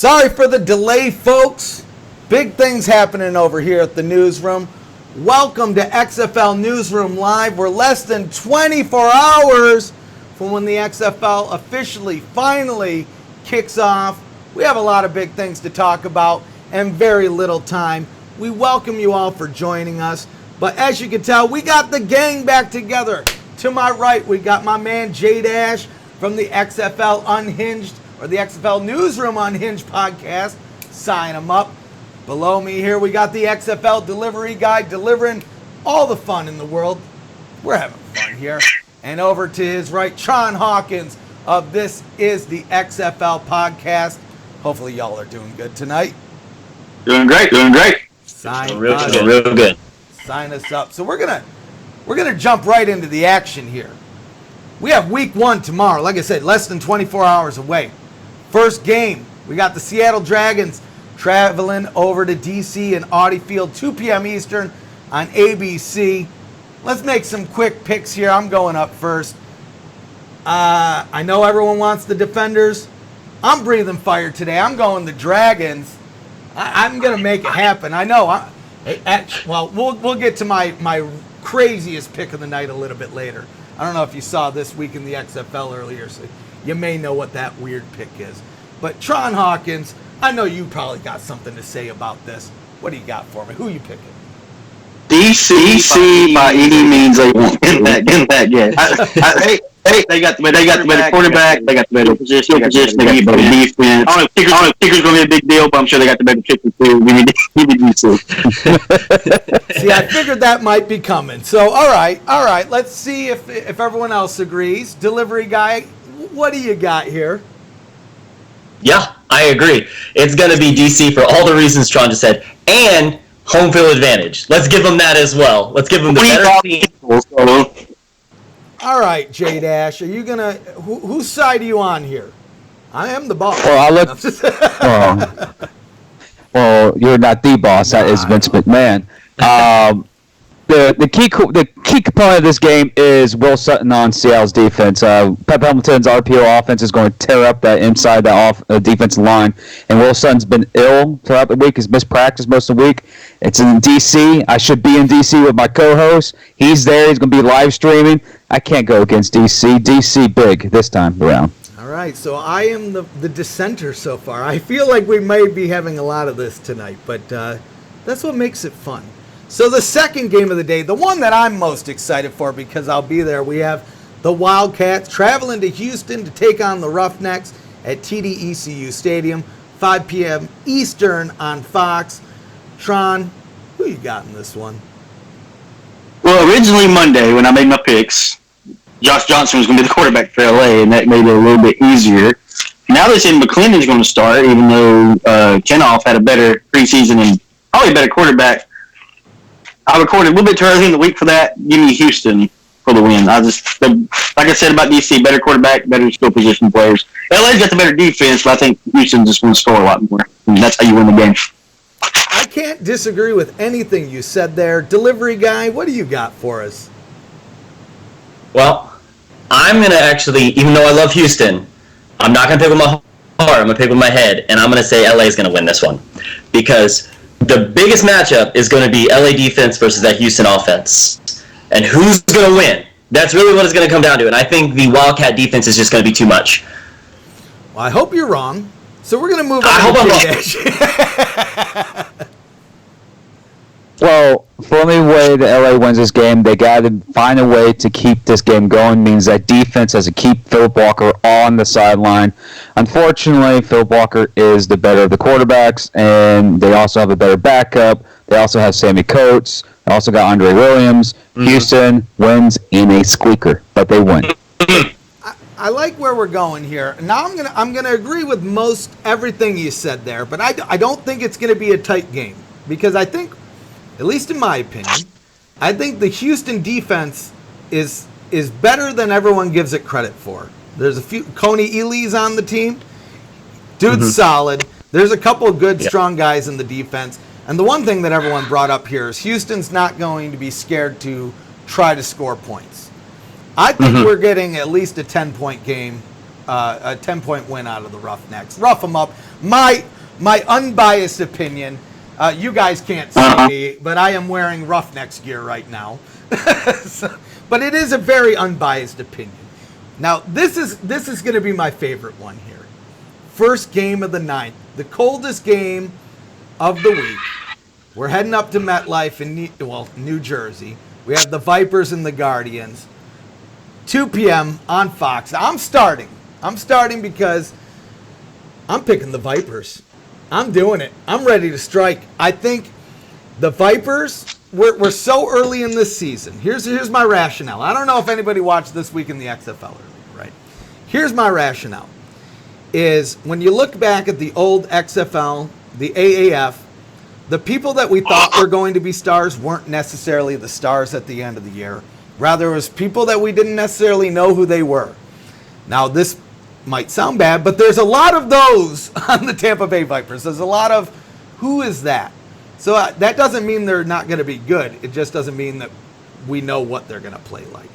Sorry for the delay, folks. Big things happening over here at the Newsroom. Welcome to XFL Newsroom Live. We're less than 24 hours from when the XFL officially, finally kicks off. We have a lot of big things to talk about and very little time. We welcome you all for joining us. But as you can tell, we got the gang back together. To my right, we got my man JDash from the XFL Unhinged, or the XFL Newsroom Unhinged podcast. Sign him up. Below me here, we got the XFL delivery guy delivering all the fun in the world. We're having fun here. And over to his right, Tron Hawkins of This Is the XFL podcast. Hopefully y'all are doing good tonight. Doing great. Sign real us good. Real good. Sign us up. So we're gonna jump right into the action here. We have week 1 tomorrow. Like I said, less than 24 hours away. First game, we got the Seattle Dragons traveling over to DC and Audi Field, 2 p.m. Eastern on ABC. Let's make some quick picks here. I'm going up first. I know everyone wants the Defenders. I'm breathing fire today. I'm going the Dragons. I'm going to make it happen. I know. We'll get to my craziest pick of the night a little bit later. I don't know if you saw This Week in the XFL earlier, so you may know what that weird pick is. But Tron Hawkins, I know you probably got something to say about this. What do you got for me? Who are you picking? DC by any means they won't in that game. They got the better quarterback. They got the better position. They got the better defense. I don't know if kicker's going to be a big deal, but I'm sure they got the better kicker too. We need DC. See, I figured that might be coming. So, all right. Let's see if everyone else agrees. Delivery guy, what do you got here? Yeah, I agree. It's going to be DC for all the reasons Tron just said, and home field advantage. Let's give them that as well. Let's give them the better team. All right, JDash, are you gonna? Whose side are you on here? I am the boss. Well, you're not the boss. That is Vince McMahon. The key component of this game is Will Sutton on Seattle's defense. Pep Hamilton's RPO offense is going to tear up that inside the defensive line, and Will Sutton's been ill throughout the week. He's missed practice most of the week. It's in DC. I should be in DC with my co-host. He's there. He's going to be live streaming. I can't go against DC. DC big this time around. All right, so I am the dissenter so far. I feel like we may be having a lot of this tonight, but that's what makes it fun. So the second game of the day, the one that I'm most excited for because I'll be there, we have the Wildcats traveling to Houston to take on the Roughnecks at TD-ECU Stadium, 5 p.m. Eastern on Fox. Tron, who you got in this one? Well, originally Monday when I made my picks, Josh Johnson was going to be the quarterback for LA, and that made it a little bit easier. Now they said McClendon's going to start, even though Kenoff had a better preseason and probably a better quarterback. I recorded a little bit too early in the week for that. Give me Houston for the win. Like I said about DC, better quarterback, better skill position players. LA's got the better defense, but I think Houston just going to score a lot more. And that's how you win the game. I can't disagree with anything you said there. Delivery guy, what do you got for us? Well, I'm going to actually, even though I love Houston, I'm not going to pick with my heart. I'm going to pick with my head, and I'm going to say LA is going to win this one. Because the biggest matchup is going to be LA defense versus that Houston offense. And who's going to win? That's really what it's going to come down to. And I think the Wildcat defense is just going to be too much. Well, I hope you're wrong. So we're going to move on. I hope I'm wrong. Well, the only way that LA wins this game, they got to find a way to keep this game going. Means that defense has to keep Philip Walker on the sideline. Unfortunately, Philip Walker is the better of the quarterbacks, and they also have a better backup. They also have Sammy Coates. They also got Andre Williams. Mm-hmm. Houston wins in a squeaker, but they win. I like where we're going here. Now I'm gonna agree with most everything you said there, but I don't think it's gonna be a tight game because I think, at least in my opinion, I think the Houston defense is better than everyone gives it credit for. There's a few. Coney Ely's on the team. Dude's solid. There's a couple of good, strong guys in the defense. And the one thing that everyone brought up here is Houston's not going to be scared to try to score points. I think we're getting at least a 10-point game, a 10-point win out of the Roughnecks. Rough them up. My my unbiased opinion. You guys can't see me, but I am wearing Roughnecks gear right now. But it is a very unbiased opinion. Now, this is going to be my favorite one here. First game of the 9th, the coldest game of the week. We're heading up to MetLife in New Jersey. We have the Vipers and the Guardians. 2 p.m. on Fox. I'm starting because I'm picking the Vipers. I'm doing it. I'm ready to strike. I think the Vipers, we're so early in this season. Here's my rationale. I don't know if anybody watched This Week in the XFL earlier, right? Here's my rationale. Is when you look back at the old XFL, the AAF, the people that we thought were going to be stars weren't necessarily the stars at the end of the year. Rather, it was people that we didn't necessarily know who they were. Now, this might sound bad, but there's a lot of those on the Tampa Bay Vipers. There's a lot of, who is that? So that doesn't mean they're not going to be good. It just doesn't mean that we know what they're going to play like.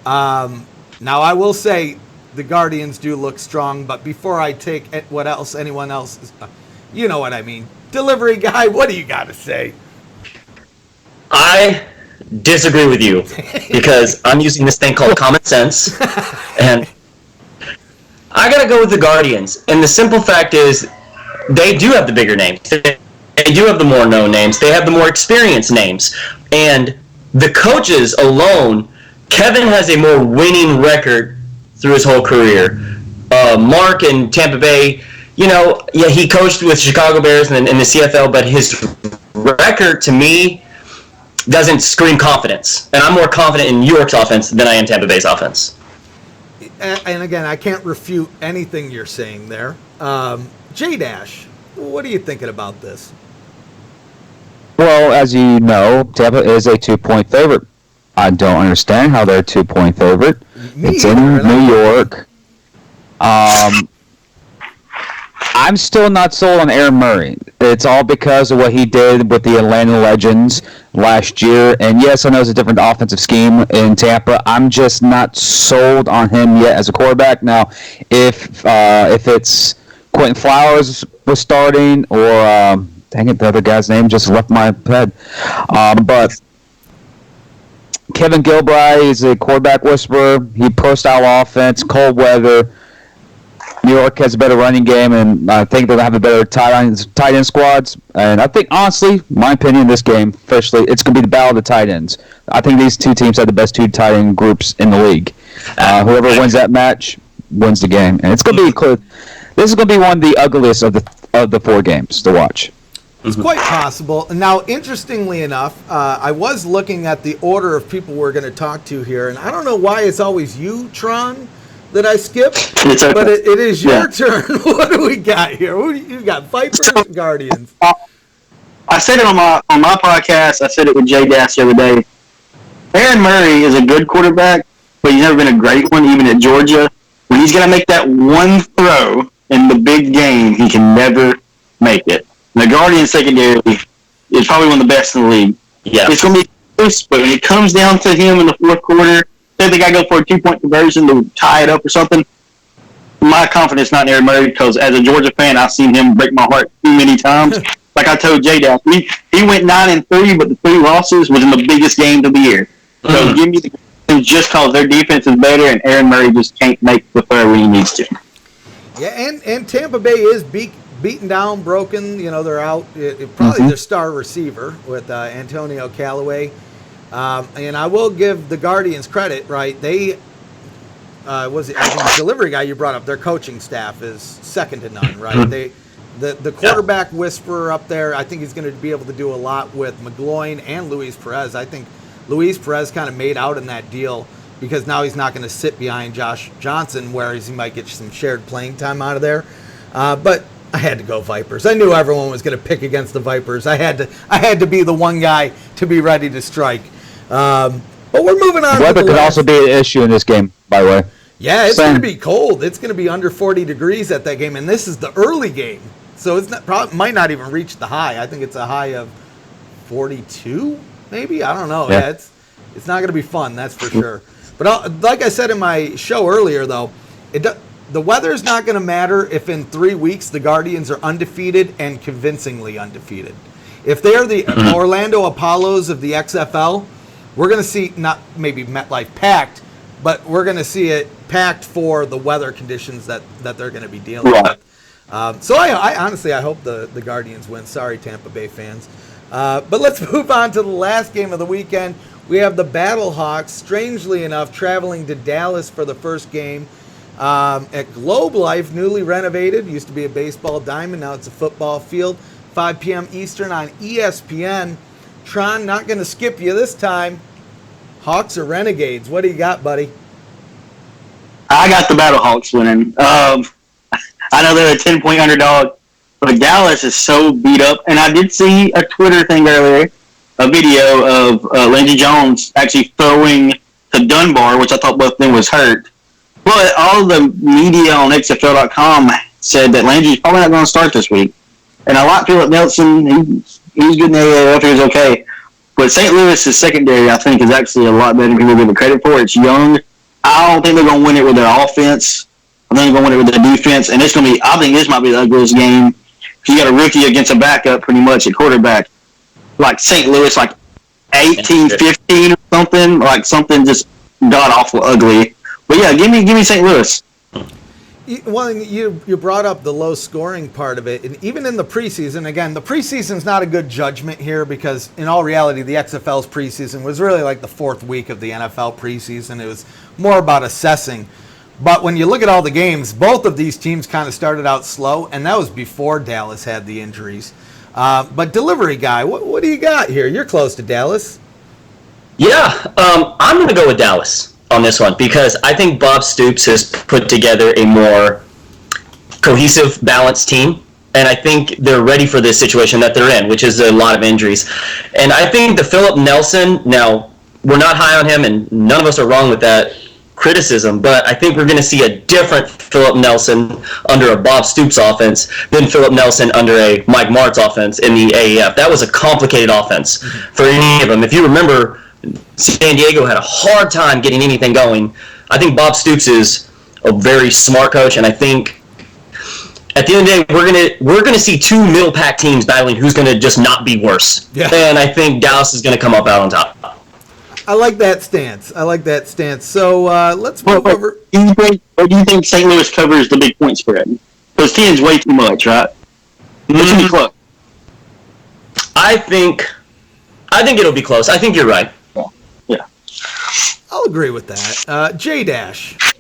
Now, I will say the Guardians do look strong, but before I take what else anyone else is, you know what I mean. Delivery guy, what do you got to say? I disagree with you because I'm using this thing called common sense, and I gotta go with the Guardians. And the simple fact is, they do have the bigger names. They do have the more known names. They have the more experienced names. And the coaches alone, Kevin has a more winning record through his whole career. Mark in Tampa Bay, he coached with Chicago Bears in the CFL, but his record to me doesn't scream confidence. And I'm more confident in New York's offense than I am Tampa Bay's offense. And again, I can't refute anything you're saying there. JDash, what are you thinking about this? Well, as you know, Tampa is a 2-point favorite. I don't understand how they're a 2-point favorite. It's in New York. I'm still not sold on Aaron Murray. It's all because of what he did with the Atlanta Legends last year. And yes, I know it's a different offensive scheme in Tampa. I'm just not sold on him yet as a quarterback. Now, if it's Quentin Flowers was starting, or dang it, the other guy's name just left my head. But Kevin Gilbride is a quarterback whisperer. He pro-style offense, cold weather. New York has a better running game, and I think they'll have a better tight end squads. And I think, honestly, my opinion, this game, officially, it's going to be the battle of the tight ends. I think these two teams have the best two tight end groups in the league. Whoever wins that match wins the game, and it's going to be close. This is going to be one of the ugliest of the 4 games to watch. It's quite possible. Now, interestingly enough, I was looking at the order of people we're going to talk to here, and I don't know why it's always you, Tron, that I skipped, okay. But it is your turn. What do we got here? You got Vipers and Guardians. I said it on my podcast. I said it with JDash the other day. Aaron Murray is a good quarterback, but he's never been a great one, even at Georgia. When he's going to make that one throw in the big game, he can never make it. And the Guardians secondary is probably one of the best in the league. Yeah. It's going to be close, but when it comes down to him in the fourth quarter, say they got to go for a 2-point conversion to tie it up or something, my confidence not in Aaron Murray, because as a Georgia fan, I've seen him break my heart too many times. Like I told J-Dash, he went 9-3, but the 3 losses was in the biggest games of the year. So give me the just because their defense is better, and Aaron Murray just can't make the throw when he needs to. Yeah, and Tampa Bay is beaten down, broken. They're out. Probably their star receiver with Antonio Callaway. And I will give the Guardians credit, right? They I think the delivery guy you brought up, their coaching staff is second to none, right? The quarterback whisperer up there, I think he's going to be able to do a lot with McGloin and Luis Perez. I think Luis Perez kind of made out in that deal because now he's not going to sit behind Josh Johnson, whereas he might get some shared playing time out of there. But I had to go Vipers. I knew everyone was going to pick against the Vipers. I had to be the one guy to be ready to strike. But we're moving on. Weather could also be an issue in this game, by the way. Yeah, it's going to be cold. It's going to be under 40 degrees at that game, and this is the early game, so it's might not even reach the high. I think it's a high of 42, maybe. I don't know. Yeah, it's not going to be fun, that's for sure. But like I said in my show earlier, though, the weather's not going to matter if in 3 weeks the Guardians are undefeated and convincingly undefeated. If they're the Orlando Apollos of the XFL, we're going to see not maybe MetLife packed, but we're going to see it packed for the weather conditions that they're going to be dealing with. So I honestly, I hope the Guardians win. Sorry, Tampa Bay fans. But let's move on to the last game of the weekend. We have the Battlehawks, strangely enough, traveling to Dallas for the first game at Globe Life, newly renovated. Used to be a baseball diamond, now it's a football field. 5 p.m. Eastern on ESPN. Tron, not going to skip you this time. Hawks or Renegades? What do you got, buddy? I got the Battlehawks winning. I know they're a 10-point underdog, but Dallas is so beat up. And I did see a Twitter thing earlier, a video of Landry Jones actually throwing to Dunbar, which I thought both of them was hurt. But all the media on XFL.com said that Landry's probably not going to start this week. And I like Philip Nelson. He's good in the AAF. He was okay. But St. Louis' secondary, I think, is actually a lot better than people give it credit for. It's young. I don't think they're going to win it with their offense. I think they're going to win it with their defense. And it's going to be, I think this might be the ugliest game. You got a rookie against a backup pretty much at quarterback. Like St. Louis, like 18-15 or something. Like something just god-awful ugly. But yeah, give me St. Louis. Well, you brought up the low scoring part of it, and even in the preseason, again, the preseason's not a good judgment here because in all reality, the XFL's preseason was really like the fourth week of the NFL preseason. It was more about assessing. But when you look at all the games, both of these teams kind of started out slow, and that was before Dallas had the injuries. But delivery guy, what do you got here? You're close to Dallas. Yeah, I'm going to go with Dallas on this one because I think Bob Stoops has put together a more cohesive, balanced team, and I think they're ready for this situation that they're in, which is a lot of injuries. And I think the Philip Nelson, now, we're not high on him, and none of us are wrong with that criticism, but I think we're going to see a different Philip Nelson under a Bob Stoops offense than Philip Nelson under a Mike Martz offense in the AAF. That was a complicated offense for any of them. If you remember, San Diego had a hard time getting anything going. I think Bob Stoops is a very smart coach, and I think at the end of the day, we're gonna see two middle pack teams battling who's gonna just not be worse. Yeah. And I think Dallas is gonna come up out on top. I like that stance. So let's move over. Do you think St. Louis covers the big point spread? Because 10 is way too much, right? It should be close. I think it'll be close. I think you're right. Yeah. I'll agree with that. JDash,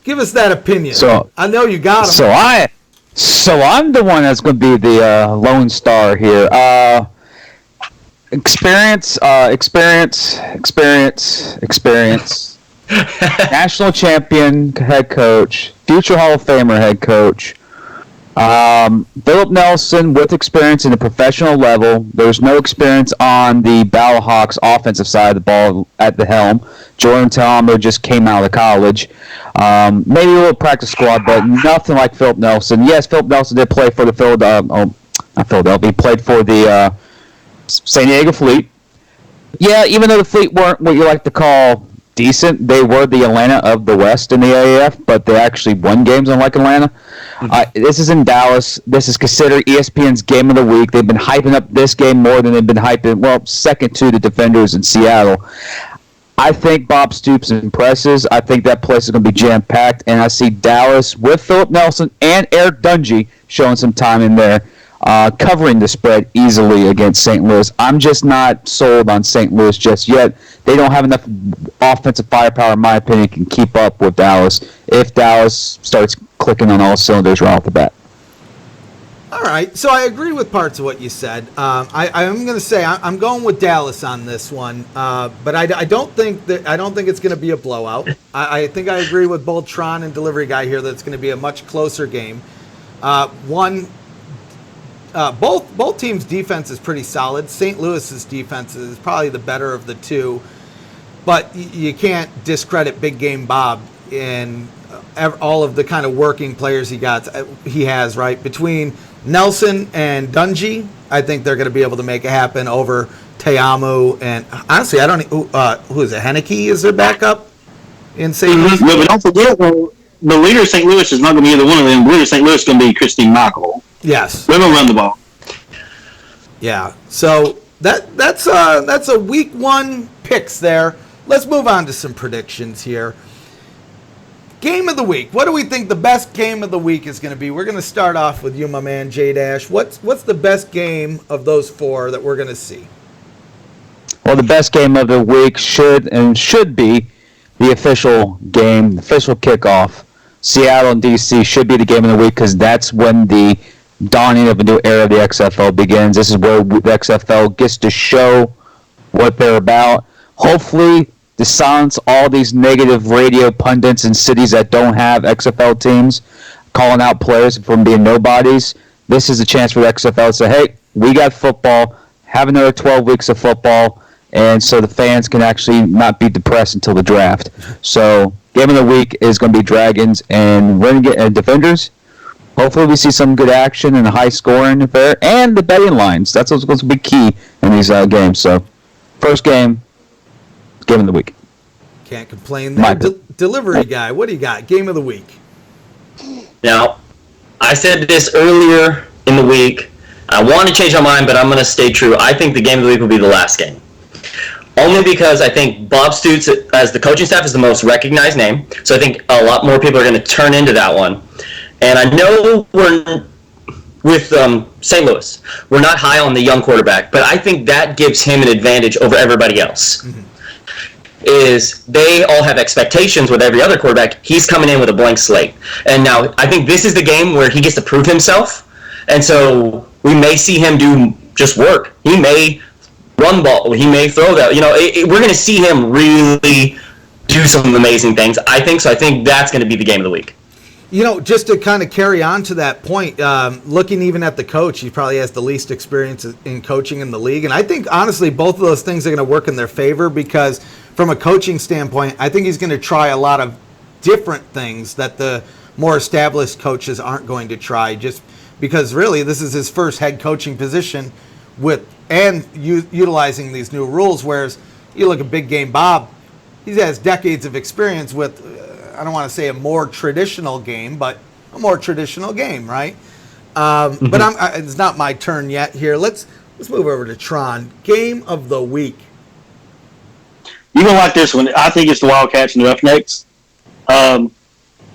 give us that opinion. So I know you got him. So I'm the one that's going to be the lone star here. Experience. National champion head coach, future Hall of Famer head coach. Philip Nelson with experience in the professional level. There's no experience on the Battlehawks offensive side of the ball at the helm. Jordan Talamo just came out of college. Maybe a little practice squad, but nothing like Philip Nelson. Yes, Philip Nelson did play for the He played for the San Diego Fleet. Yeah, even though the Fleet weren't what you like to call decent, they were the Atlanta of the West in the AAF, but they actually won games unlike Atlanta. This is in Dallas. This is considered ESPN's game of the week. They've been hyping up this game more than they've been hyping, well, second to the Defenders in Seattle. I think Bob Stoops impresses. I think that place is going to be jam-packed, and I see Dallas with Philip Nelson and Eric Dungy showing some time in there, covering the spread easily against St. Louis. I'm just not sold on St. Louis just yet. They don't have enough offensive firepower, in my opinion, can keep up with Dallas if Dallas starts clicking on all cylinders right off the bat. All right, so I agree with parts of what you said. I'm going to say I'm going with Dallas on this one, but I don't think it's going to be a blowout. I think I agree with both Tron and Delivery Guy here that it's going to be a much closer game. Both teams' defense is pretty solid. St. Louis's defense is probably the better of the two, but you can't discredit Big Game Bob in all of the kind of working players he has, right? Between Nelson and Dungy, I think they're going to be able to make it happen over Teamu, and honestly, I don't who is it? Henneke is their backup in St. Louis. Yeah, but don't forget, the leader of St. Louis is not going to be either one of them. The leader of St. Louis is going to be Christine Michael. Yes. They're going to run the ball. Yeah. So that's a week 1 picks there. Let's move on to some predictions here. Game of the week. What do we think the best game of the week is going to be? We're going to start off with you, my man, JDash. What's the best game of those 4 that we're going to see? Well, the best game of the week should be the official game, the official kickoff. Seattle and DC should be the game of the week because that's when the dawning of a new era of the XFL begins. This is where the XFL gets to show what they're about. Hopefully, to silence all these negative radio pundits in cities that don't have XFL teams, calling out players from being nobodies. This is a chance for the XFL to say, hey, we got football, have another 12 weeks of football, and so the fans can actually not be depressed until the draft. So, game of the week is going to be Dragons and Defenders. Hopefully we see some good action and high scoring there, and the betting lines. That's what's going to be key in these games. So, first game of the week. Can't complain there. Delivery guy, what do you got? Game of the week. Now, I said this earlier in the week. I want to change my mind, but I'm going to stay true. I think the game of the week will be the last game. Only because I think Bob Stoops, as the coaching staff, is the most recognized name. So I think a lot more people are going to turn into that one. And I know we're with St. Louis. We're not high on the young quarterback, but I think that gives him an advantage over everybody else. Mm-hmm. Is they all have expectations with every other quarterback. He's coming in with a blank slate. And now I think this is the game where he gets to prove himself. And so we may see him do just work. He may run the ball. He may throw that. We're going to see him really do some amazing things. I think so. I think that's going to be the game of the week. Just to kind of carry on to that point, looking even at the coach, he probably has the least experience in coaching in the league. And I think, honestly, both of those things are going to work in their favor because from a coaching standpoint, I think he's going to try a lot of different things that the more established coaches aren't going to try just because, really, this is his first head coaching position utilizing these new rules, whereas you look at Big Game Bob, he has decades of experience with I don't want to say a more traditional game, but a more traditional game, right? But it's not my turn yet here. Let's move over to Tron. Game of the week. You're going to like this one. I think it's the Wildcats and the Roughnecks. It'd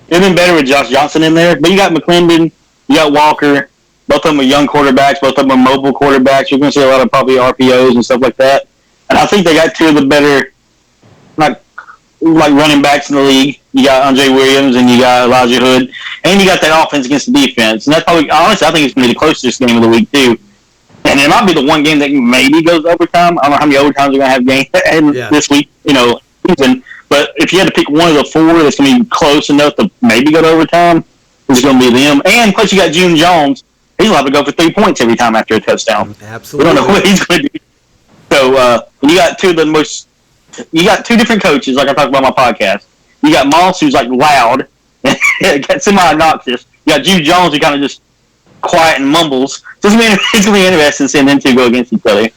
been better with Josh Johnson in there, but you got McClendon, you got Walker. Both of them are young quarterbacks. Both of them are mobile quarterbacks. You're going to see a lot of probably RPOs and stuff like that. And I think they got 2 of the better, like running backs in the league. You got Andre Williams and you got Elijah Hood, and you got that offense against the defense. And that's probably, honestly, I think it's going to be the closest game of the week too. And it might be the one game that maybe goes overtime. I don't know how many overtimes we're going to have games this week, season. But if you had to pick one of the 4 that's going to be close enough to maybe go to overtime, it's going to be them. And plus, you got June Jones. He's going to have to go for 3 points every time after a touchdown. Absolutely. We don't know what he's going to do. So you got 2 of the most. You got 2 different coaches, like I talked about on my podcast. You got Moss, who's like loud, got semi-obnoxious. You got June Jones, who kind of just quiet and mumbles. So it's going to be interesting seeing them 2 go against each other.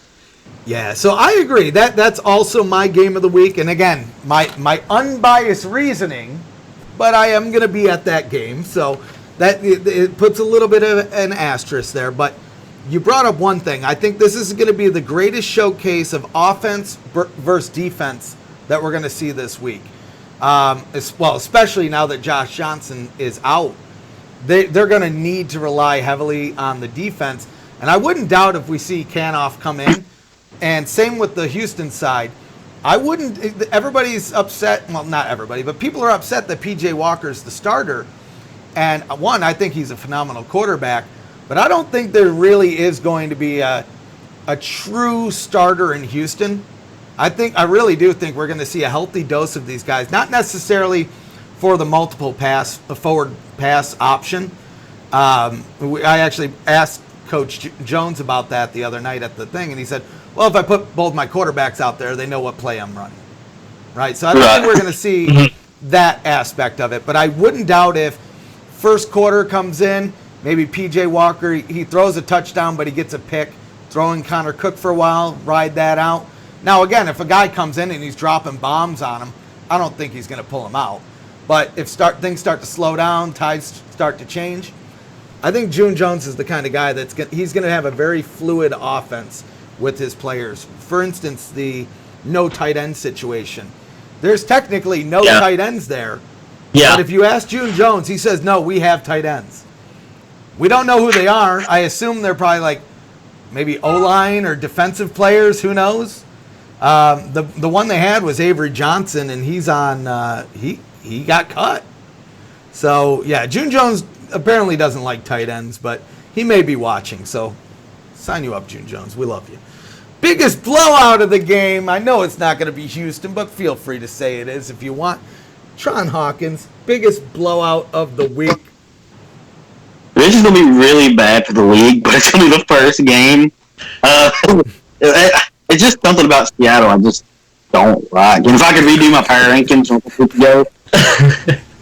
Yeah, so I agree. That's also my game of the week. And again, my unbiased reasoning, but I am going to be at that game. So that it puts a little bit of an asterisk there. But you brought up one thing. I think this is going to be the greatest showcase of offense versus defense that we're going to see this week. Especially now that Josh Johnson is out. They're going to need to rely heavily on the defense. And I wouldn't doubt if we see Canoff come in. And same with the Houston side. Everybody's upset. Well, not everybody, but people are upset that P.J. Walker's the starter. And one, I think he's a phenomenal quarterback. But I don't think there really is going to be a true starter in Houston. I really do think we're going to see a healthy dose of these guys. Not necessarily for the forward pass option. I actually asked Coach Jones about that the other night at the thing, and he said, well, if I put both my quarterbacks out there, they know what play I'm running. Right? So I don't think we're going to see that aspect of it. But I wouldn't doubt if first quarter comes in, maybe P.J. Walker, he throws a touchdown, but he gets a pick, throwing Connor Cook for a while, ride that out. Now, again, if a guy comes in and he's dropping bombs on him, I don't think he's going to pull him out. But if things start to slow down, tides start to change, I think June Jones is the kind of guy he's going to have a very fluid offense with his players. For instance, the no tight end situation. There's technically no tight ends there. Yeah. But if you ask June Jones, he says, no, we have tight ends. We don't know who they are. I assume they're probably like maybe O-line or defensive players. Who knows? The one they had was Avery Johnson, and he's on. He got cut. So yeah, June Jones apparently doesn't like tight ends, but he may be watching. So sign you up, June Jones. We love you. Biggest blowout of the game. I know it's not going to be Houston, but feel free to say it is if you want. Tron Hawkins, biggest blowout of the week. This is going to be really bad for the league, but it's going to be the first game. It's just something about Seattle I just don't like. And if I could redo my power rankings from a week ago,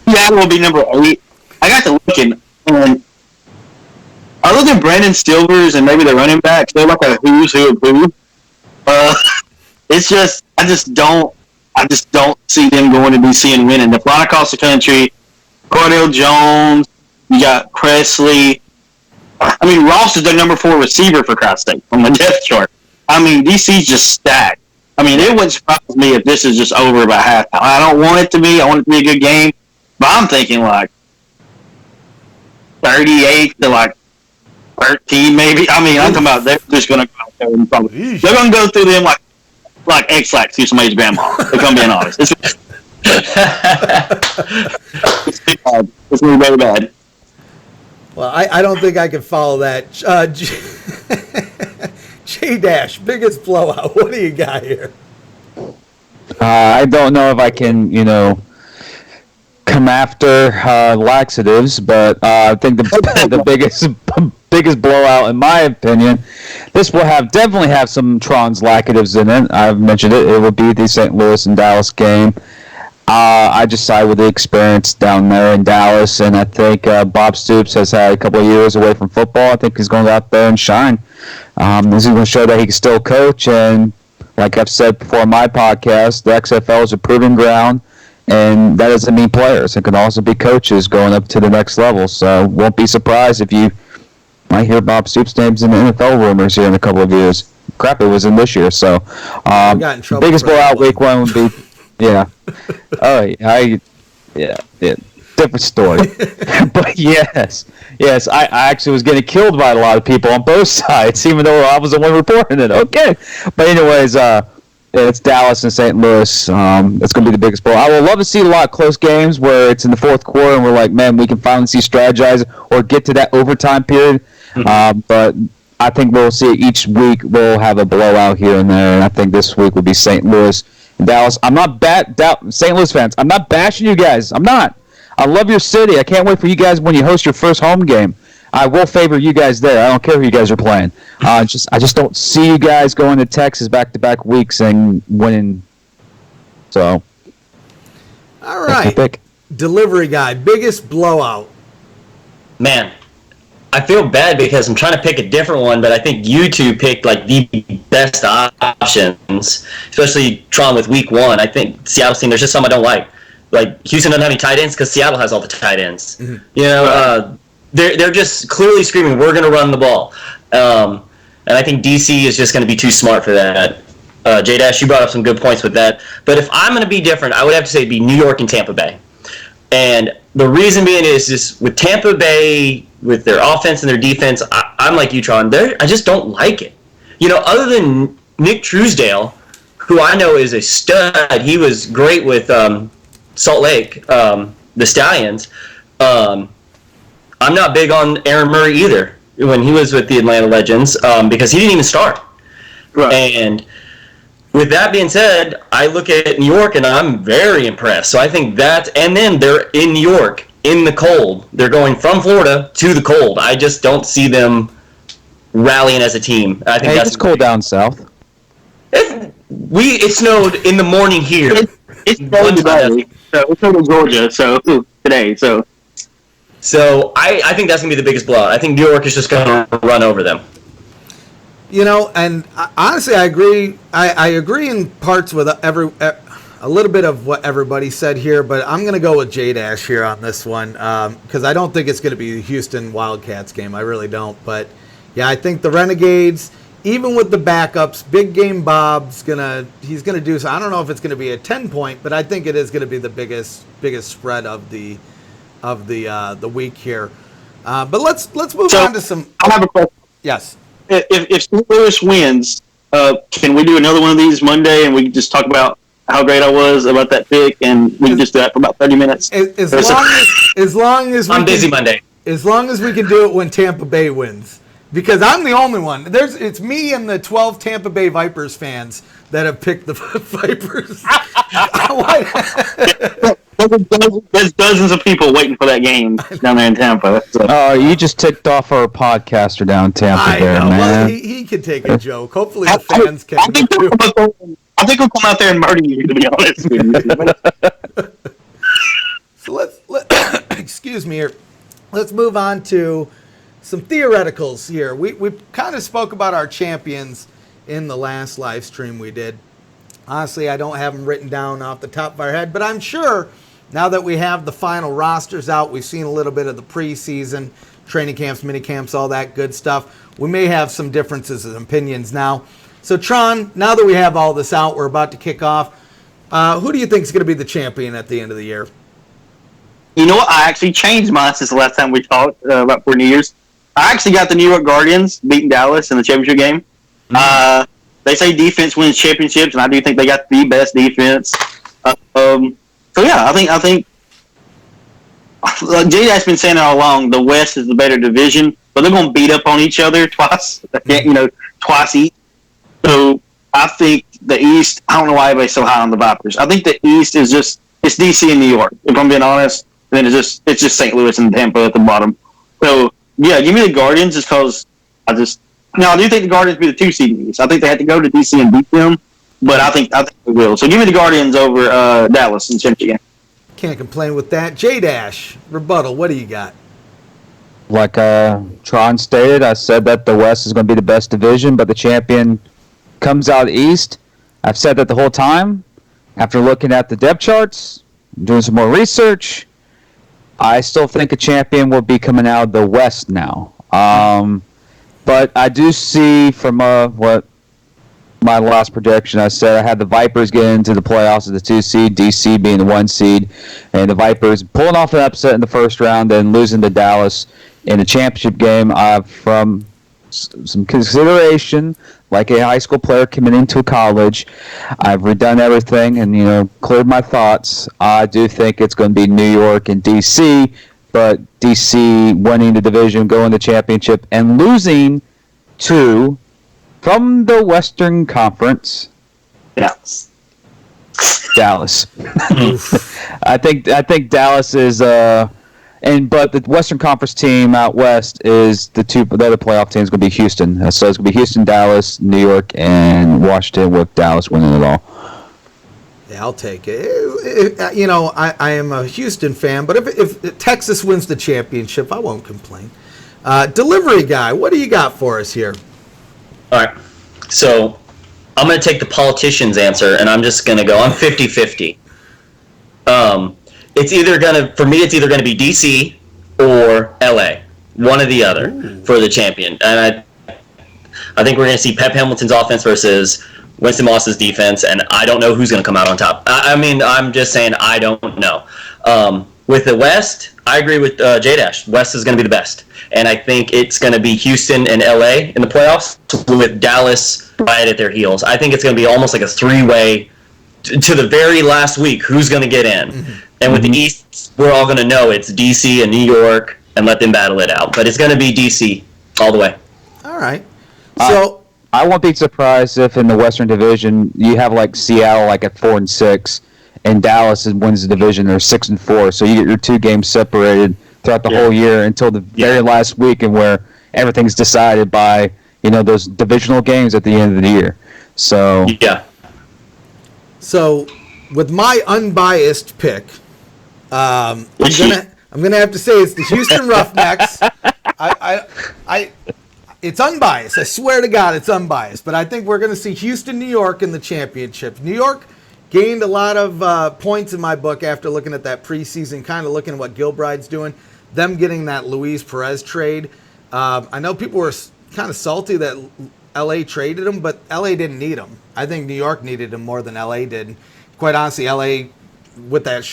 Seattle will be number 8. I got to looking, and I look at Brandon Silvers and maybe the running backs. They're like a who's who of who. It's just I just don't see them going to DC and winning. They're flying across the country. Cordell Jones, you got Presley. I mean, Ross is their number 4 receiver, for Christ's sake, on the depth chart. I mean, DC's just stacked. I mean, it wouldn't surprise me if this is just over by halftime. I don't want it to be. I want it to be a good game. But I'm thinking like 38 to like 13 maybe. I mean, I'm talking about they're just going to go out there and probably, they're going to go through them like X-Lax through somebody's grandma. If I'm being honest. It's bad. It's really very bad. Well, I don't think I can follow that. JDash, biggest blowout. What do you got here? I don't know if I can, come after laxatives, but I think the biggest blowout, in my opinion, this will definitely have some Tron's laxatives in it. I've mentioned it. It will be the St. Louis and Dallas game. I just side with the experience down there in Dallas, and I think Bob Stoops has had a couple of years away from football. I think he's going to go out there and shine. He's going to show that he can still coach, and like I've said before on my podcast, the XFL is a proving ground, and that doesn't mean players. It can also be coaches going up to the next level. So won't be surprised if you might hear Bob Stoops' names in the NFL rumors here in a couple of years. Crap, it was in this year. So biggest blowout week 1 would be. Yeah. Different story. But yes, I actually was getting killed by a lot of people on both sides, even though I was the one reporting it. Okay. But anyways, it's Dallas and St. Louis. It's going to be the biggest blow. I would love to see a lot of close games where it's in the fourth quarter and we're like, man, we can finally see strategize or get to that overtime period. Mm-hmm. But I think we'll see each week we'll have a blowout here and there, and I think this week will be St. Louis. Dallas, I'm not St. Louis fans. I'm not bashing you guys. I'm not. I love your city. I can't wait for you guys when you host your first home game. I will favor you guys there. I don't care who you guys are playing. I just don't see you guys going to Texas back-to-back weeks and winning. So, all right. Delivery guy, biggest blowout. Man, I feel bad because I'm trying to pick a different one, but I think you two picked like the best options, especially Tron with week 1. I think Seattle's team, there's just some I don't like. Like Houston doesn't have any tight ends because Seattle has all the tight ends. Mm-hmm. They're just clearly screaming, we're going to run the ball. And I think DC is just going to be too smart for that. JDash, you brought up some good points with that. But if I'm going to be different, I would have to say it'd be New York and Tampa Bay. And the reason being is just with Tampa Bay, with their offense and their defense, I'm like you, Tron. I just don't like it. Other than Nick Truesdale, who I know is a stud. He was great with Salt Lake, the Stallions. I'm not big on Aaron Murray either when he was with the Atlanta Legends because he didn't even start. Right. And with that being said, I look at New York and I'm very impressed. So I think and then they're in New York in the cold. They're going from Florida to the cold. I just don't see them rallying as a team. I think that's cold down south. It snowed in the morning here. It's snowed today. So it's in Georgia. So today. So I think that's gonna be the biggest blowout. I think New York is just gonna run over them. And honestly, I agree. I agree in parts with a a little bit of what everybody said here, but I'm going to go with JDash here on this one because I don't think it's going to be the Houston Wildcats game. I really don't. But, yeah, I think the Renegades, even with the backups, Big Game Bob's he's going to do so. I don't know if it's going to be a 10-point, but I think it is going to be the biggest spread of the week here. But let's move on to some. I have a question. Yes. If St. Louis wins, can we do another one of these Monday and we can just talk about how great I was about that pick, and we can just do that for about 30 minutes? As long as I'm busy Monday. As long as we can do it when Tampa Bay wins. Because I'm the only one. It's me and the 12 Tampa Bay Vipers fans that have picked the Vipers. There's dozens of people waiting for that game down there in Tampa. So. You just ticked off our podcaster down in Tampa there, man. Well, he can take a joke. Hopefully the fans can too. I think we'll come out there and murder you, to be honest with you. So let's excuse me here. Let's move on to some theoreticals here. We kind of spoke about our champions in the last live stream we did. Honestly, I don't have them written down off the top of our head, but I'm sure now that we have the final rosters out, we've seen a little bit of the preseason, training camps, mini camps, all that good stuff. We may have some differences in opinions now. So, Tron, now that we have all this out, we're about to kick off. Who do you think is going to be the champion at the end of the year? You know what? I actually changed mine since the last time we talked about 4 New Year's. I actually got the New York Guardians beating Dallas in the championship game. Mm-hmm. They say defense wins championships, and I do think they got the best defense. So yeah, I think like JDash been saying it all along. The West is the better division, but they're going to beat up on each other twice. Twice each. So I think the East. I don't know why everybody's so high on the Vipers. I think the East is just it's DC and New York. If I'm being honest, then it's just St. Louis and Tampa at the bottom. So yeah, give me the Guardians just because I do think the Guardians will be the 2 seed in the East. I think they had to go to DC and beat them, but I think they will. So give me the Guardians over Dallas in championship game. Can't complain with that. JDash, rebuttal, what do you got? Like Tron stated, I said that the West is going to be the best division, but the champion comes out East. I've said that the whole time. After looking at the depth charts, doing some more research, I still think a champion will be coming out of the West now. But I do see from what my last projection, I said I had the Vipers get into the playoffs as the 2 seed, DC being the 1 seed, and the Vipers pulling off an upset in the first round and losing to Dallas in the championship game. From some consideration, like a high school player coming into college, I've redone everything and cleared my thoughts. I do think it's going to be New York and DC, but DC winning the division, going to the championship, and losing from the Western Conference. Dallas. I think Dallas is but the Western Conference team out west is the other playoff team is going to be Houston. So it's going to be Houston, Dallas, New York, and Washington, with Dallas winning it all. Yeah, I'll take it. I am a Houston fan, but if Texas wins the championship, I won't complain. Delivery guy, what do you got for us here? All right. So I'm going to take the politician's answer, and I'm just going to go. I'm 50-50. It's either going to be DC or LA, one or the other. Ooh. For the champion. And I think we're going to see Pep Hamilton's offense versus Winston Moss's defense, and I don't know who's going to come out on top. I'm just saying I don't know. With the West, I agree with JDash. West is going to be the best. And I think it's going to be Houston and LA in the playoffs with Dallas right at their heels. I think it's going to be almost like a 3-way to the very last week. Who's going to get in? Mm-hmm. And with the East, we're all going to know it's DC and New York and let them battle it out. But it's going to be DC all the way. All right. So I won't be surprised if in the Western Division you have like Seattle like at 4-6. And Dallas wins the division. They're 6-4, so you get your 2 games separated throughout the whole year until the very last week, and where everything's decided by those divisional games at the end of the year. So So with my unbiased pick, I'm gonna have to say it's the Houston Roughnecks. It's unbiased. I swear to God, it's unbiased. But I think we're gonna see Houston, New York in the championship. New York gained a lot of points in my book after looking at that preseason, kind of looking at what Gilbride's doing, them getting that Luis Perez trade. I know people were kind of salty that LA traded him, but LA didn't need him. I think New York needed him more than LA did. Quite honestly, LA, with that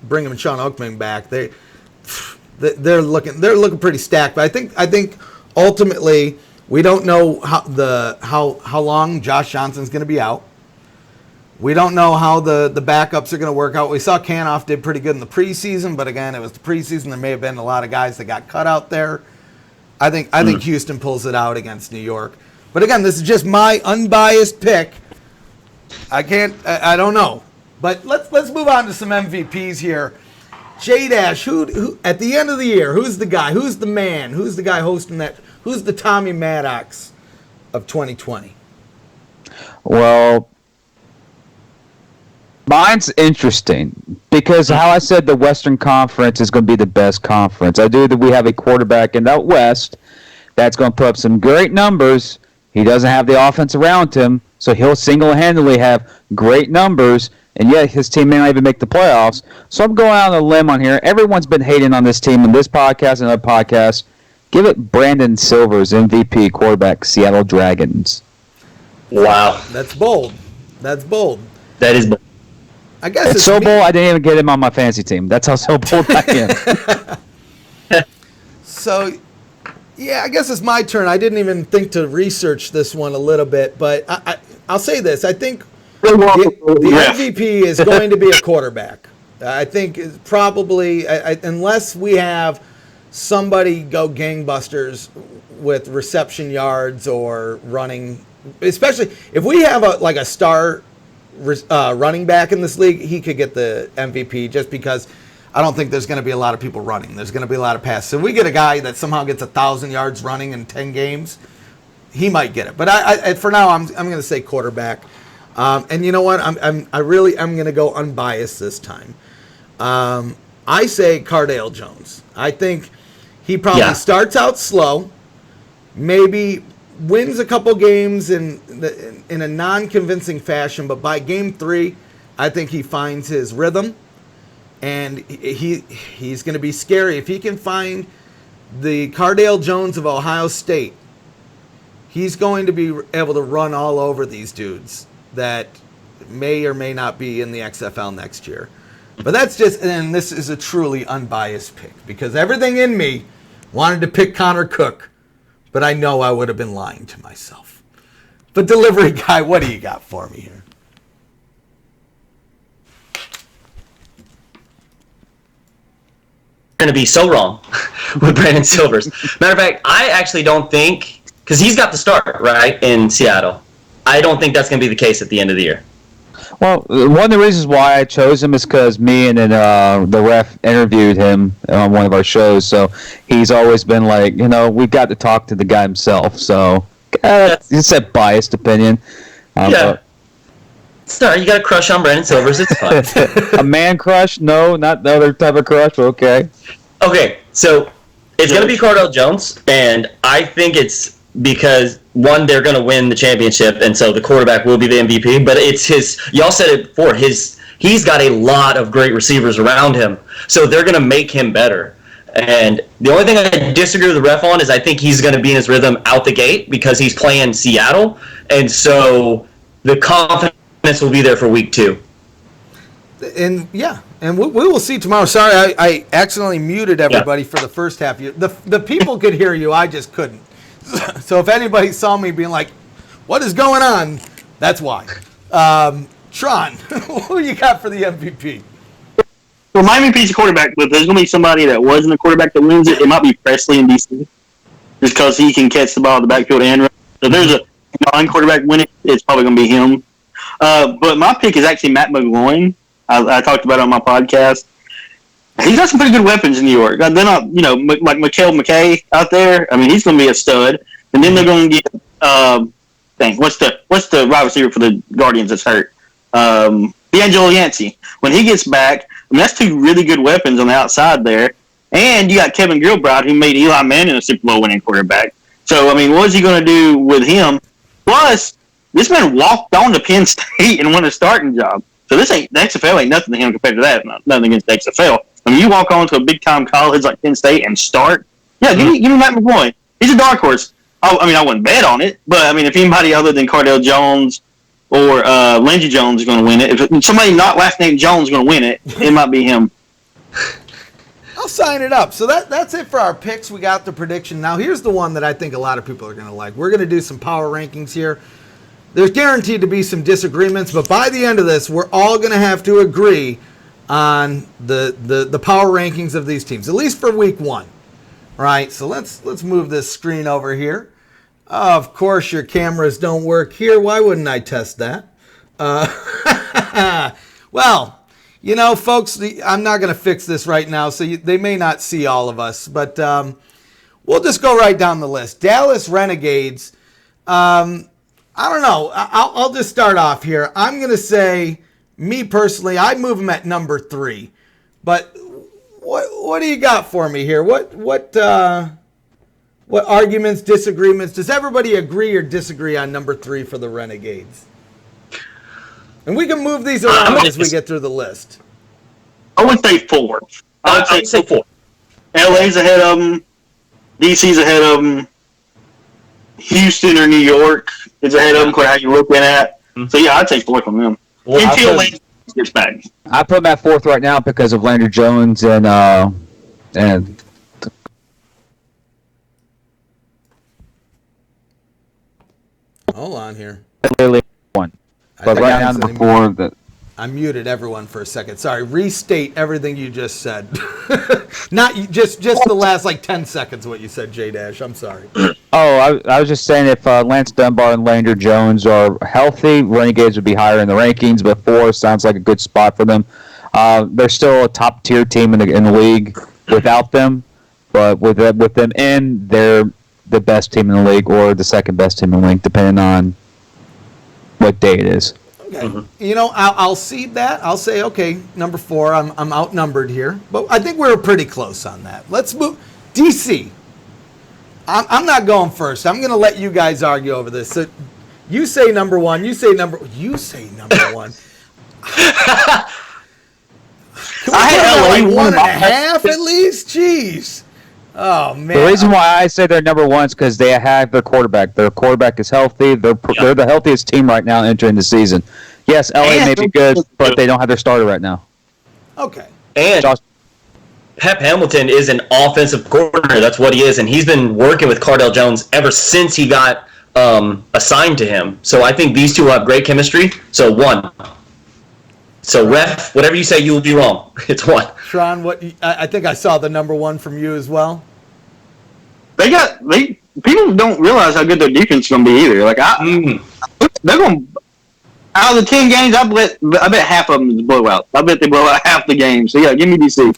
bringing Sean Oakman back, they're looking pretty stacked. But I think ultimately we don't know how long Josh Johnson's going to be out. We don't know how the backups are going to work out. We saw Canoff did pretty good in the preseason, but again, it was the preseason. There may have been a lot of guys that got cut out there. I think Houston pulls it out against New York. But again, this is just my unbiased pick. I don't know. But let's move on to some MVPs here. JDash, who at the end of the year, who's the guy? Who's the man? Who's the guy hosting that? Who's the Tommy Maddox of 2020? Well, mine's interesting because how I said the Western Conference is going to be the best conference. I do that we have a quarterback in that West that's going to put up some great numbers. He doesn't have the offense around him, so he'll single-handedly have great numbers, and yet his team may not even make the playoffs. So I'm going out on a limb on here. Everyone's been hating on this team in this podcast and other podcasts. Give it Brandon Silvers, MVP quarterback, Seattle Dragons. Wow. That's bold. That is bold. I guess it's so bold I didn't even get him on my fantasy team. That's how so bold I am. So, yeah, I guess it's my turn. I didn't even think to research this one a little bit, but I'll say this. I think the MVP is going to be a quarterback. I think it's probably, unless we have somebody go gangbusters with reception yards or running, especially if we have a star running back in this league, he could get the MVP just because I don't think there's going to be a lot of people running. There's going to be a lot of passes. So if we get a guy that somehow gets 1,000 yards running in 10 games, he might get it. But I for now, I'm going to say quarterback. And you know what? I'm going to go unbiased this time. I say Cardale Jones. I think he probably starts out slow, maybe wins a couple games in a non-convincing fashion, but by game 3, I think he finds his rhythm, and he's going to be scary. If he can find the Cardale Jones of Ohio State, he's going to be able to run all over these dudes that may or may not be in the XFL next year. But that's just, and this is a truly unbiased pick, because everything in me wanted to pick Connor Cook, but I know I would have been lying to myself. But delivery guy, what do you got for me here? Going to be so wrong with Brandon Silvers. Matter of fact, I actually don't think, because he's got the start, right, in Seattle. I don't think that's going to be the case at the end of the year. Well, one of the reasons why I chose him is because me and then the ref interviewed him on one of our shows. So he's always been like, we've got to talk to the guy himself. So it's a biased opinion. Sorry, you got a crush on Brandon Silvers. It's fine. A man crush? No, not the other type of crush. Okay. Okay, so it's going to be Cardale Jones, and I think it's because, one, they're going to win the championship, and so the quarterback will be the MVP, but it's his, y'all said it before, he's got a lot of great receivers around him, so they're going to make him better. And the only thing I disagree with the ref on is I think he's going to be in his rhythm out the gate because he's playing Seattle, and so the confidence will be there for week 2. And we will see tomorrow. Sorry, I accidentally muted everybody for the first half. The people could hear you, I just couldn't. So if anybody saw me being like, what is going on? That's why. Tron, who you got for the MVP? Well, my MVP's a quarterback, but there's going to be somebody that wasn't a quarterback that wins it. It might be Presley in DC, just because he can catch the ball in the backfield and run. So if there's a non-quarterback winning, it's probably going to be him. But my pick is actually Matt McGloin. I talked about it on my podcast. He's got some pretty good weapons in New York. They're not, like Mikael McKay out there. I mean, he's going to be a stud. And then they're going to get, what's the wide receiver for the Guardians that's hurt? D'Angelo Yancey. When he gets back, I mean, that's 2 really good weapons on the outside there. And you got Kevin Gilbride, who made Eli Manning a Super Bowl winning quarterback. So, I mean, what is he going to do with him? Plus, this man walked on to Penn State and won a starting job. So the XFL ain't nothing to him compared to that. Nothing against the XFL. I mean, you walk on to a big time college like Penn State and start. Yeah, give me Matt McGloin. He's a dark horse. I wouldn't bet on it, but I mean, if anybody other than Cardell Jones or Lindsey Jones is going to win it, if somebody not last name Jones is going to win it, it might be him. I'll sign it up. So that's it for our picks. We got the prediction. Now here's the one that I think a lot of people are going to like. We're going to do some power rankings here. There's guaranteed to be some disagreements, but by the end of this, we're all going to have to agree on the power rankings of these teams, at least for week 1. Right, so let's move this screen over here. Of course, your cameras don't work here. Why wouldn't I test that? Well, you know, folks, I'm not going to fix this right now, so they may not see all of us. But we'll just go right down the list. Dallas Renegades, I don't know. I'll just start off here. I'm going to say, me personally, I'd move them at number 3. But what do you got for me here? What arguments, disagreements? Does everybody agree or disagree on number 3 for the Renegades? And we can move these around as we get through the list. I would say 4. I would say 4. LA's ahead of them. DC's ahead of them. Houston or New York is ahead of them, how you're looking at. So, yeah, I'd say 4 from them. Until Lane gets back. I put him at 4th right now because of Landry Jones and hold on here. Literally 1. But right now, number 4. I muted everyone for a second. Sorry. Restate everything you just said. Not just the last 10 seconds what you said, JDash. I'm sorry. Oh, I was just saying if Lance Dunbar and Landry Jones are healthy, Renegades would be higher in the rankings, but 4 sounds like a good spot for them. They're still a top-tier team in the league without them, but with them in, they're the best team in the league or the second best team in the league, depending on what day it is. Okay. Mm-hmm. You know, I'll cede that. I'll say, okay, number 4, I'm outnumbered here. But I think we're pretty close on that. Let's move. DC. I'm not going first. I'm going to let you guys argue over this. So you say number 1. You say number 1. I had LA 1.5 at least? Jeez. Oh, man. The reason why I say they're number 1 is because they have their quarterback. Their quarterback is healthy. They're the healthiest team right now entering the season. Yes, LA may be good, but they don't have their starter right now. Okay. And Pep Hamilton is an offensive coordinator. That's what he is. And he's been working with Cardell Jones ever since he got assigned to him. So I think these two will have great chemistry. So 1. So ref, whatever you say, you will be wrong. It's 1. Tron, I think I saw the number 1 from you as well. People don't realize how good their defense is going to be either. They're going to, out of the 10 games, I bet half of them is a blowout. I bet they blow out half the games. So yeah, give me DC.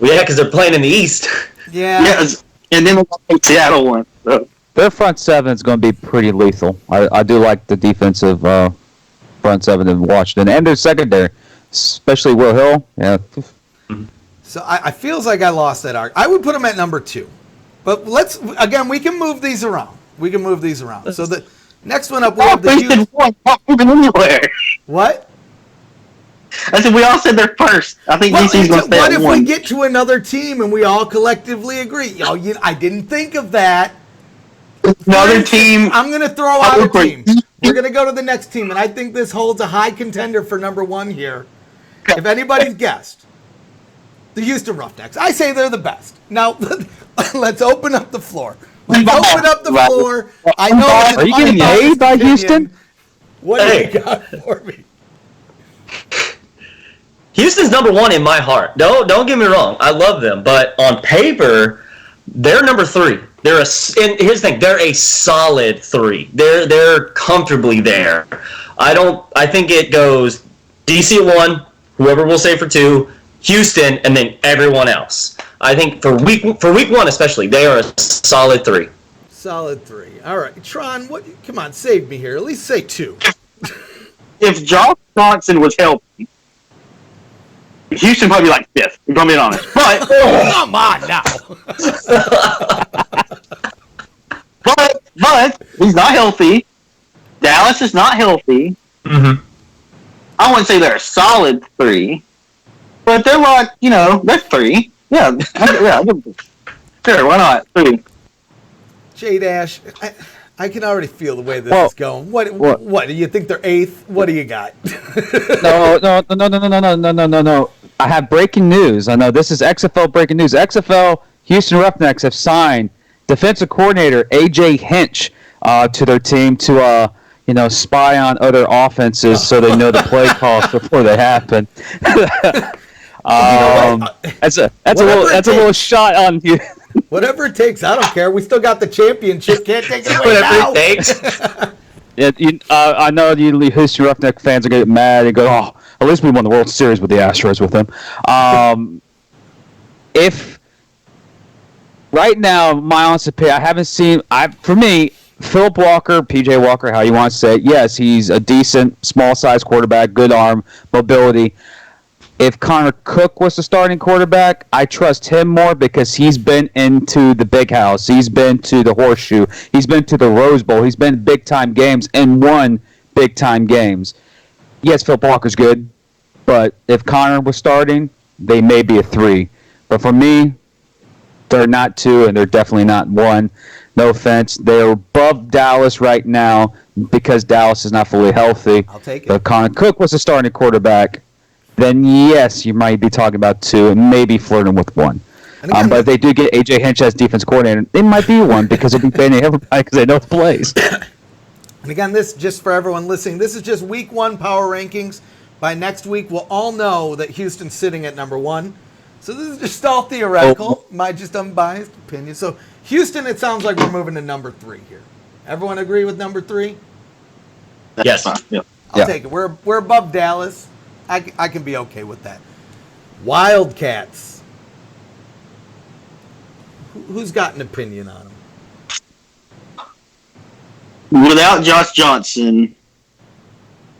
Well, yeah, because they're playing in the East. Yeah. Yes, and then Seattle won. So. Their front 7 is going to be pretty lethal. I do like the defensive front 7 in Washington and their secondary, especially Will Hill. Yeah. So I feels like I lost that argument. I would put them at number 2. But we can move these around. So the next one up, we have the Houston. What? I said we all said they're first. I think DC's going to stay What at if 1. we get to another team and we all collectively agree? I didn't think of that. Another team. I'm going to throw out a team. We're going to go to the next team, and I think this holds a high contender for number 1 here. If anybody's guessed, the Houston Roughnecks. I say they're the best. Now, let's open up the floor. I know. Are you getting paid by Houston? What do you got for me? Houston's number 1 in my heart. Don't get me wrong. I love them, but on paper, they're number 3. And here's the thing: they're a solid 3. They're comfortably there. I think it goes DC at 1, whoever will say for 2, Houston, and then everyone else. I think for week 1 especially, they are a solid 3. Solid 3. All right, Tron. Come on, save me here. At least say 2. If Josh Johnson was healthy, Houston probably be like 5th. If I'm being honest, but come on now. but he's not healthy. Dallas is not healthy. Mm-hmm. I wouldn't say they're a solid 3, but they're like, they're 3. Yeah, yeah. Sure, why not? 3. JDash, I can already feel the way this is going. What do you think they're 8th? What do you got? No. I have breaking news. I know this is XFL breaking news. XFL Houston Roughnecks have signed defensive coordinator AJ Hinch to their team to spy on other offenses so they know the play calls before they happen. That's a little shot on you. Whatever it takes, I don't care. We still got the championship. Can't take it away Whatever now. it takes. I know you Houston Roughneck fans are going to get mad and go, "Oh, at least we won the World Series with the Astros with them." If right now, my honest opinion, I haven't seen. For me, Philip Walker, PJ Walker, how you want to say it, yes, he's a decent, small-sized quarterback, good arm, mobility. If Connor Cook was the starting quarterback, I trust him more because he's been into the big house. He's been to the Horseshoe. He's been to the Rose Bowl. He's been to big-time games and won big-time games. Yes, Philip Walker's good, but if Connor was starting, they may be a 3. But for me, they're not 2, and they're definitely not 1. No offense. They're above Dallas right now because Dallas is not fully healthy. I'll take it. But if Connor Cook was the starting quarterback, then yes, you might be talking about 2 and maybe flirting with 1. Again, but if they do get AJ Hinch as defense coordinator, it might be 1 because they'll be paying everybody because they know the plays. And again, this, just for everyone listening, this is just week 1 power rankings. By next week, we'll all know that Houston's sitting at number 1. So this is just all theoretical, my just unbiased opinion. So Houston, it sounds like we're moving to number 3 here. Everyone agree with number 3? Yes. Yeah. I'll take it. We're above Dallas. I can be okay with that. Wildcats. Who's got an opinion on them? Without Josh Johnson,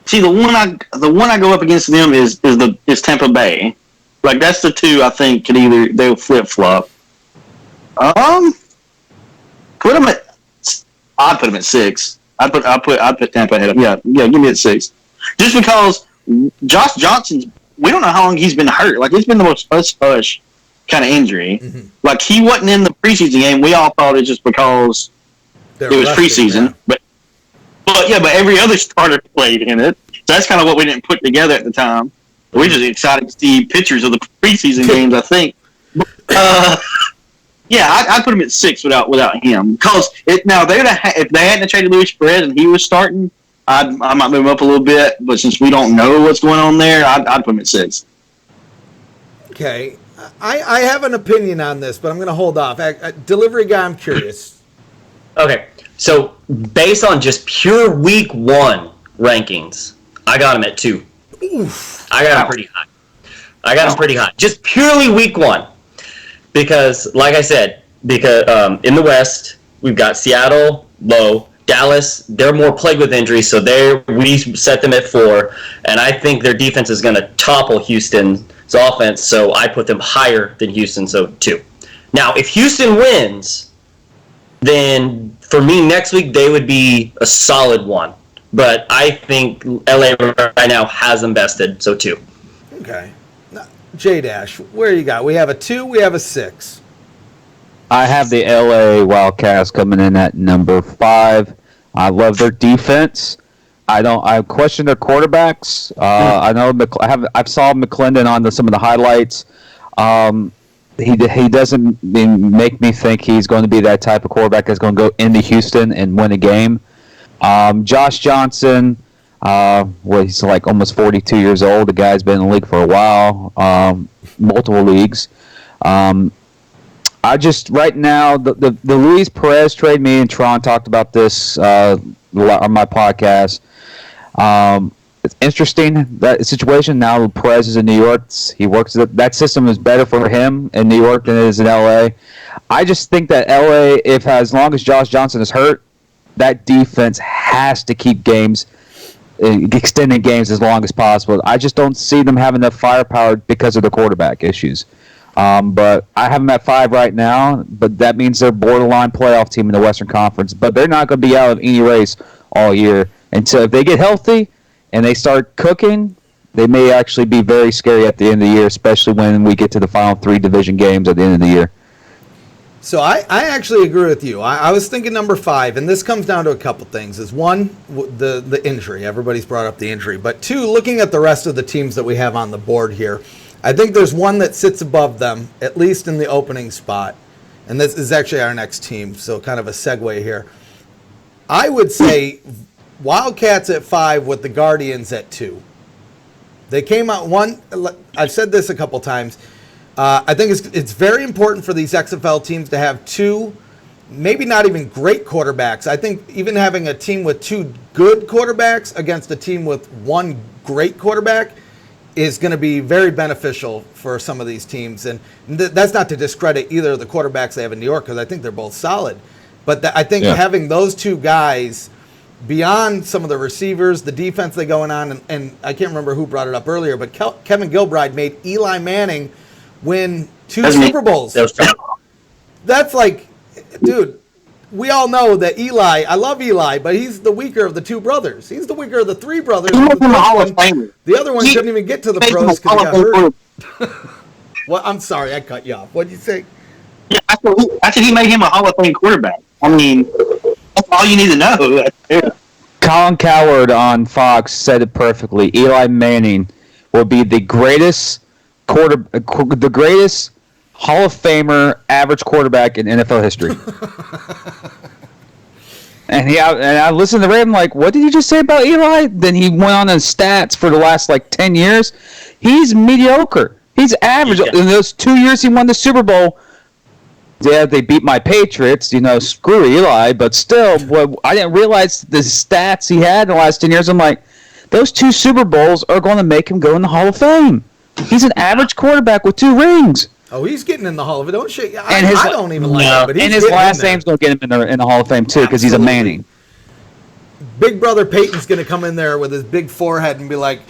see the one I go up against them is Tampa Bay. Like that's the 2 I think they'll flip flop. Put them at. I'd put them at 6. I'd put Tampa ahead of them. Yeah. Give me at 6. Just because Josh Johnson's, we don't know how long he's been hurt. Like, it's been the most hush kind of injury. Mm-hmm. Like, he wasn't in the preseason game. We all thought it just because it was preseason. Yeah. But every other starter played in it. So that's kind of what we didn't put together at the time. We're just excited to see pictures of the preseason games, I think. I'd put him at 6 without him. Because if they hadn't traded Luis Perez and he was starting, I might move him up a little bit, but since we don't know what's going on there, I'd put him at 6. Okay. I have an opinion on this, but I'm going to hold off. Delivery guy, I'm curious. Okay. So, based on just pure week 1 rankings, I got him at 2. Oof. I got him pretty high. Just purely week 1. Because, like I said, in the West, we've got Seattle, low. Dallas, they're more plagued with injuries, so we set them at 4, and I think their defense is going to topple Houston's offense, so I put them higher than Houston, so 2. Now, if Houston wins, then for me next week they would be a solid 1, but I think LA right now has them bested, so 2. Okay. Now, JDash, where you got? We have a 2, we have a 6. I have the LA Wildcats coming in at number 5. I love their defense. I question their quarterbacks. I know I saw McClendon on some of the highlights. He doesn't make me think he's going to be that type of quarterback that's going to go into Houston and win a game. Josh Johnson, he's like almost 42 years old. The guy's been in the league for a while, multiple leagues. I just right now the Luis Perez trade. Me and Tron talked about this on my podcast. It's interesting that situation. Now Perez is in New York. He works that system is better for him in New York than it is in LA. I just think that LA, as long as Josh Johnson is hurt, that defense has to keep extending games as long as possible. I just don't see them having enough firepower because of the quarterback issues. But I have them at 5 right now, but that means they're borderline playoff team in the Western Conference. But they're not going to be out of any race all year until if they get healthy and they start cooking, they may actually be very scary at the end of the year, especially when we get to the final 3 division games at the end of the year. So I actually agree with you. I was thinking number 5, and this comes down to a couple things. Is one, the injury. Everybody's brought up the injury. But 2, looking at the rest of the teams that we have on the board here, I think there's one that sits above them, at least in the opening spot. And this is actually our next team, so kind of a segue here. I would say Wildcats at 5 with the Guardians at 2. They came out one. I've said this a couple times. I think it's very important for these XFL teams to have 2, maybe not even great quarterbacks. I think even having a team with 2 good quarterbacks against a team with 1 great quarterback is going to be very beneficial for some of these teams. And that's not to discredit either of the quarterbacks they have in New York, because I think they're both solid. But I think having those 2 guys beyond some of the receivers, the defense they going on, and I can't remember who brought it up earlier, but Kevin Gilbride made Eli Manning win 2 Super Bowls. That's like, dude, we all know that Eli, I love Eli, but he's the weaker of the 2 brothers. He's the weaker of the 3 brothers. The other one couldn't even get to the pros because he got hurt. Well, I'm sorry, I cut you off. What did you say? Yeah, I said he made him a Hall of Fame quarterback. I mean, that's all you need to know. Colin Cowherd on Fox said it perfectly. Eli Manning will be the greatest Hall of Famer average quarterback in NFL history. And I listened to Ray. I'm like, what did you just say about Eli? Then he went on his stats for the last 10 years. He's mediocre. He's average. In those 2 years he won the Super Bowl, yeah, they beat my Patriots. Screw Eli. But still, I didn't realize the stats he had in the last 10 years. I'm like, those 2 Super Bowls are going to make him go in the Hall of Fame. He's an average quarterback with 2 rings. Oh, he's getting in the Hall of Fame. Don't shake. I don't even like him, but he's and his last name's going to get him in the Hall of Fame too, because he's a Manning. Big brother Peyton's going to come in there with his big forehead and be like,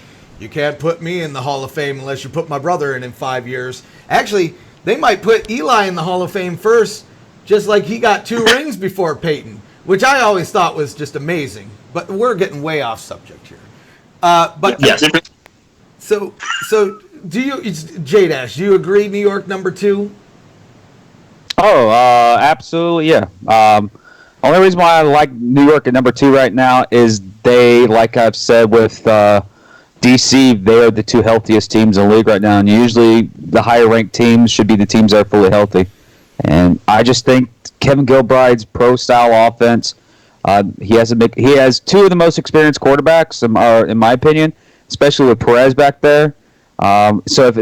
"You can't put me in the Hall of Fame unless you put my brother in 5 years." Actually, they might put Eli in the Hall of Fame first, just like he got 2 rings before Peyton, which I always thought was just amazing. But we're getting way off subject here. Yes. So. Do you, JDash, do you agree New York number 2? Oh, absolutely, yeah. Only reason why I like New York at number 2 right now is they, like I've said with DC, they are the 2 healthiest teams in the league right now, and usually the higher-ranked teams should be the teams that are fully healthy. And I just think Kevin Gilbride's pro-style offense, he has 2 of the most experienced quarterbacks, in my opinion, especially with Perez back there. So if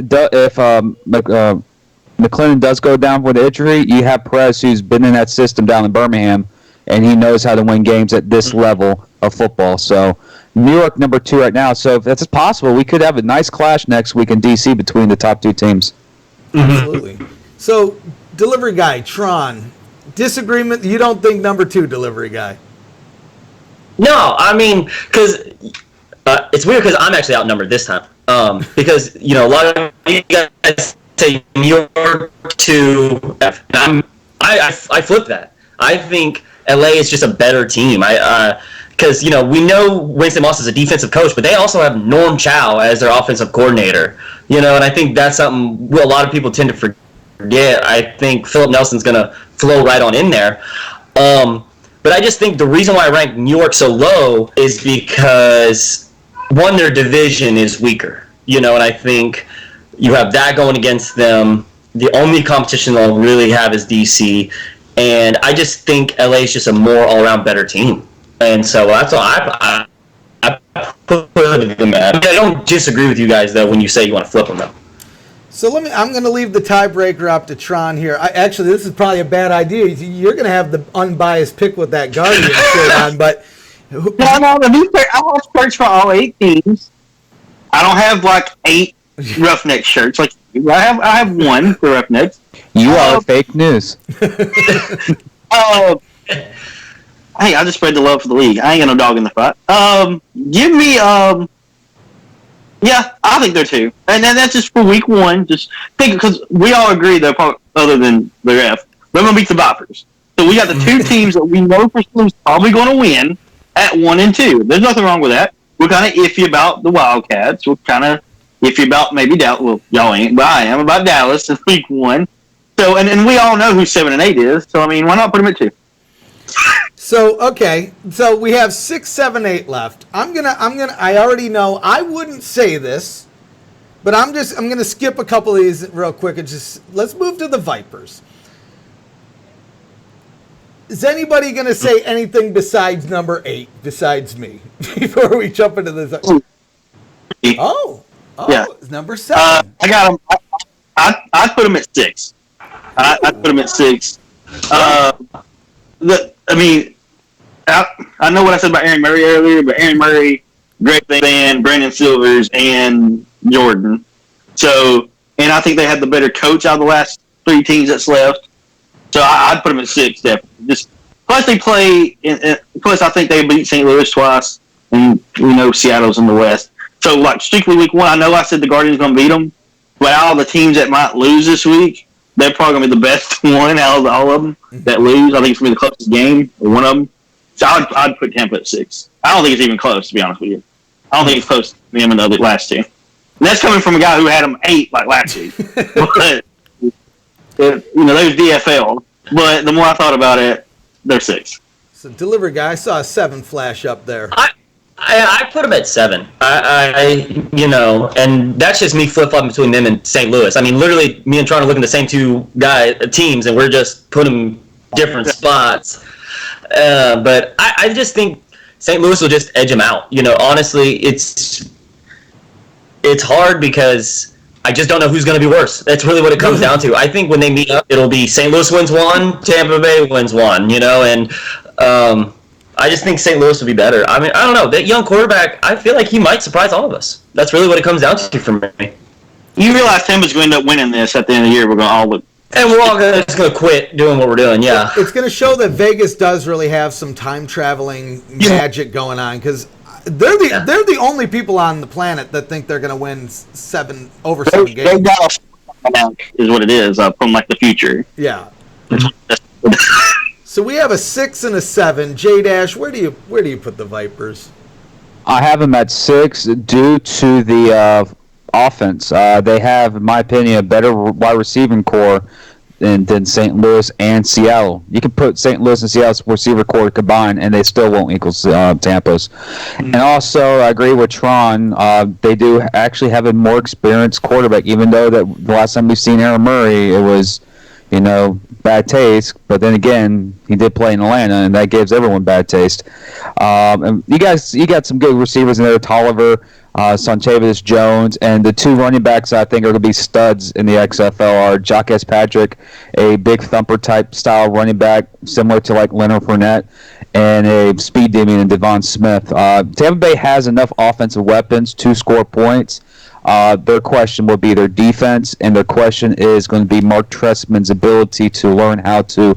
McClendon does go down with injury, you have Perez, who's been in that system down in Birmingham, and he knows how to win games at this level of football. So New York number 2 right now. So if that's possible, we could have a nice clash next week in DC between the top 2 teams. Absolutely. So delivery guy Tron, disagreement? You don't think number 2 delivery guy? No, I mean, because it's weird because I'm actually outnumbered this time. Because a lot of you guys say New York to F. I flip that. I think LA is just a better team. Because we know Winston Moss is a defensive coach, but they also have Norm Chow as their offensive coordinator. And I think that's something a lot of people tend to forget. I think Philip Nelson's going to flow right on in there. But I just think the reason why I rank New York so low is because, one, their division is weaker, and I think you have that going against them. The only competition they'll really have is DC, and I just think LA is just a more all-around better team, and so that's all I put them at. I don't disagree with you guys though when you say you want to flip them though. So I'm going to leave the tiebreaker up to Tron here. Actually, this is probably a bad idea. You're going to have the unbiased pick with that Guardian shirt on, but. No, I have shirts for all 8 teams. I don't have 8 Roughneck shirts like you. I have 1 for Roughnecks. You are fake news. Hey, I just spread the love for the league. I ain't got no dog in the fight. Give me yeah, I think they're 2, and then that's just for week 1. Just think, because we all agree though, other than the ref, we're gonna beat the Vipers. So we got the 2 teams that we know for sure is probably going to win at 1 and 2. There's nothing wrong with that. we're kind of iffy about the Wildcats. We're kind of iffy about maybe Dallas. Well, y'all ain't, but I am about Dallas in week 1. So, and we all know who 7 and 8 is. So, I mean, why not put them at 2? So, okay. So we have 6, 7, 8 left. I already know I wouldn't say this, but I'm gonna skip a couple of these real quick and just let's move to the Vipers. Is anybody gonna say anything besides number 8, besides me, before we jump into this? Oh, yeah. Number 7. I got them. I put them at 6. I put them at 6. I know what I said about Aaron Murray earlier, but Aaron Murray, Greg Van, Brandon Silvers, and Jordan. So, and I think they had the better coach out of the last 3 teams that's left. So I'd put them at 6, definitely. Plus they play. Plus I think they beat St. Louis twice, and we know Seattle's in the West. So like strictly week 1, I know I said the Guardians going to beat them, but out of the teams that might lose this week, they're probably going to be the best one out of all of them that lose. I think it's going to be the closest game, or one of them. So I'd put Tampa at 6. I don't think it's even close, to be honest with you. I don't think it's close to them and the last 2. And that's coming from a guy who had them 8 like last week. But, there's DFL. But the more I thought about it, they're 6. So delivery guy, I saw a 7 flash up there. I put them at 7. And that's just me flip-flopping between them and St. Louis. I mean, literally, me and Tron are looking at the same 2 teams, and we're just putting them different spots. But I just think St. Louis will just edge them out. Honestly, it's hard because I just don't know who's going to be worse. That's really what it comes down to. I think when they meet up, it'll be St. Louis wins 1, Tampa Bay wins 1, and I just think St. Louis will be better. I mean, I don't know. That young quarterback, I feel like he might surprise all of us. That's really what it comes down to for me. You realize Tampa's going to end up winning this at the end of the year. We're going to all look. And we're all just going to quit doing what we're doing, yeah. It's going to show that Vegas does really have some time-traveling magic going on, because they're the only people on the planet that think they're going to win 7 games. They got is what it is from like the future. Yeah. So we have a 6 and a 7. JDash, where do you put the Vipers? I have them at 6 due to the offense. They have, in my opinion, a better wide receiving core than St. Louis and Seattle. You can put St. Louis and Seattle's receiver core combined, and they still won't equal Tampa's. And also, I agree with Tron. They do actually have a more experienced quarterback, even though that the last time we've seen Aaron Murray, it was, bad taste. But then again, he did play in Atlanta, and that gives everyone bad taste. And you got some good receivers in there, Tolliver, Sontavious Jones, and the 2 running backs I think are going to be studs in the XFL are Jacques Patrick, a big thumper type style running back similar to like Leonard Fournette, and a speed demon in Devon Smith. Tampa Bay has enough offensive weapons to score points. Their question will be their defense, and their question is going to be Mark Trestman's ability to learn how to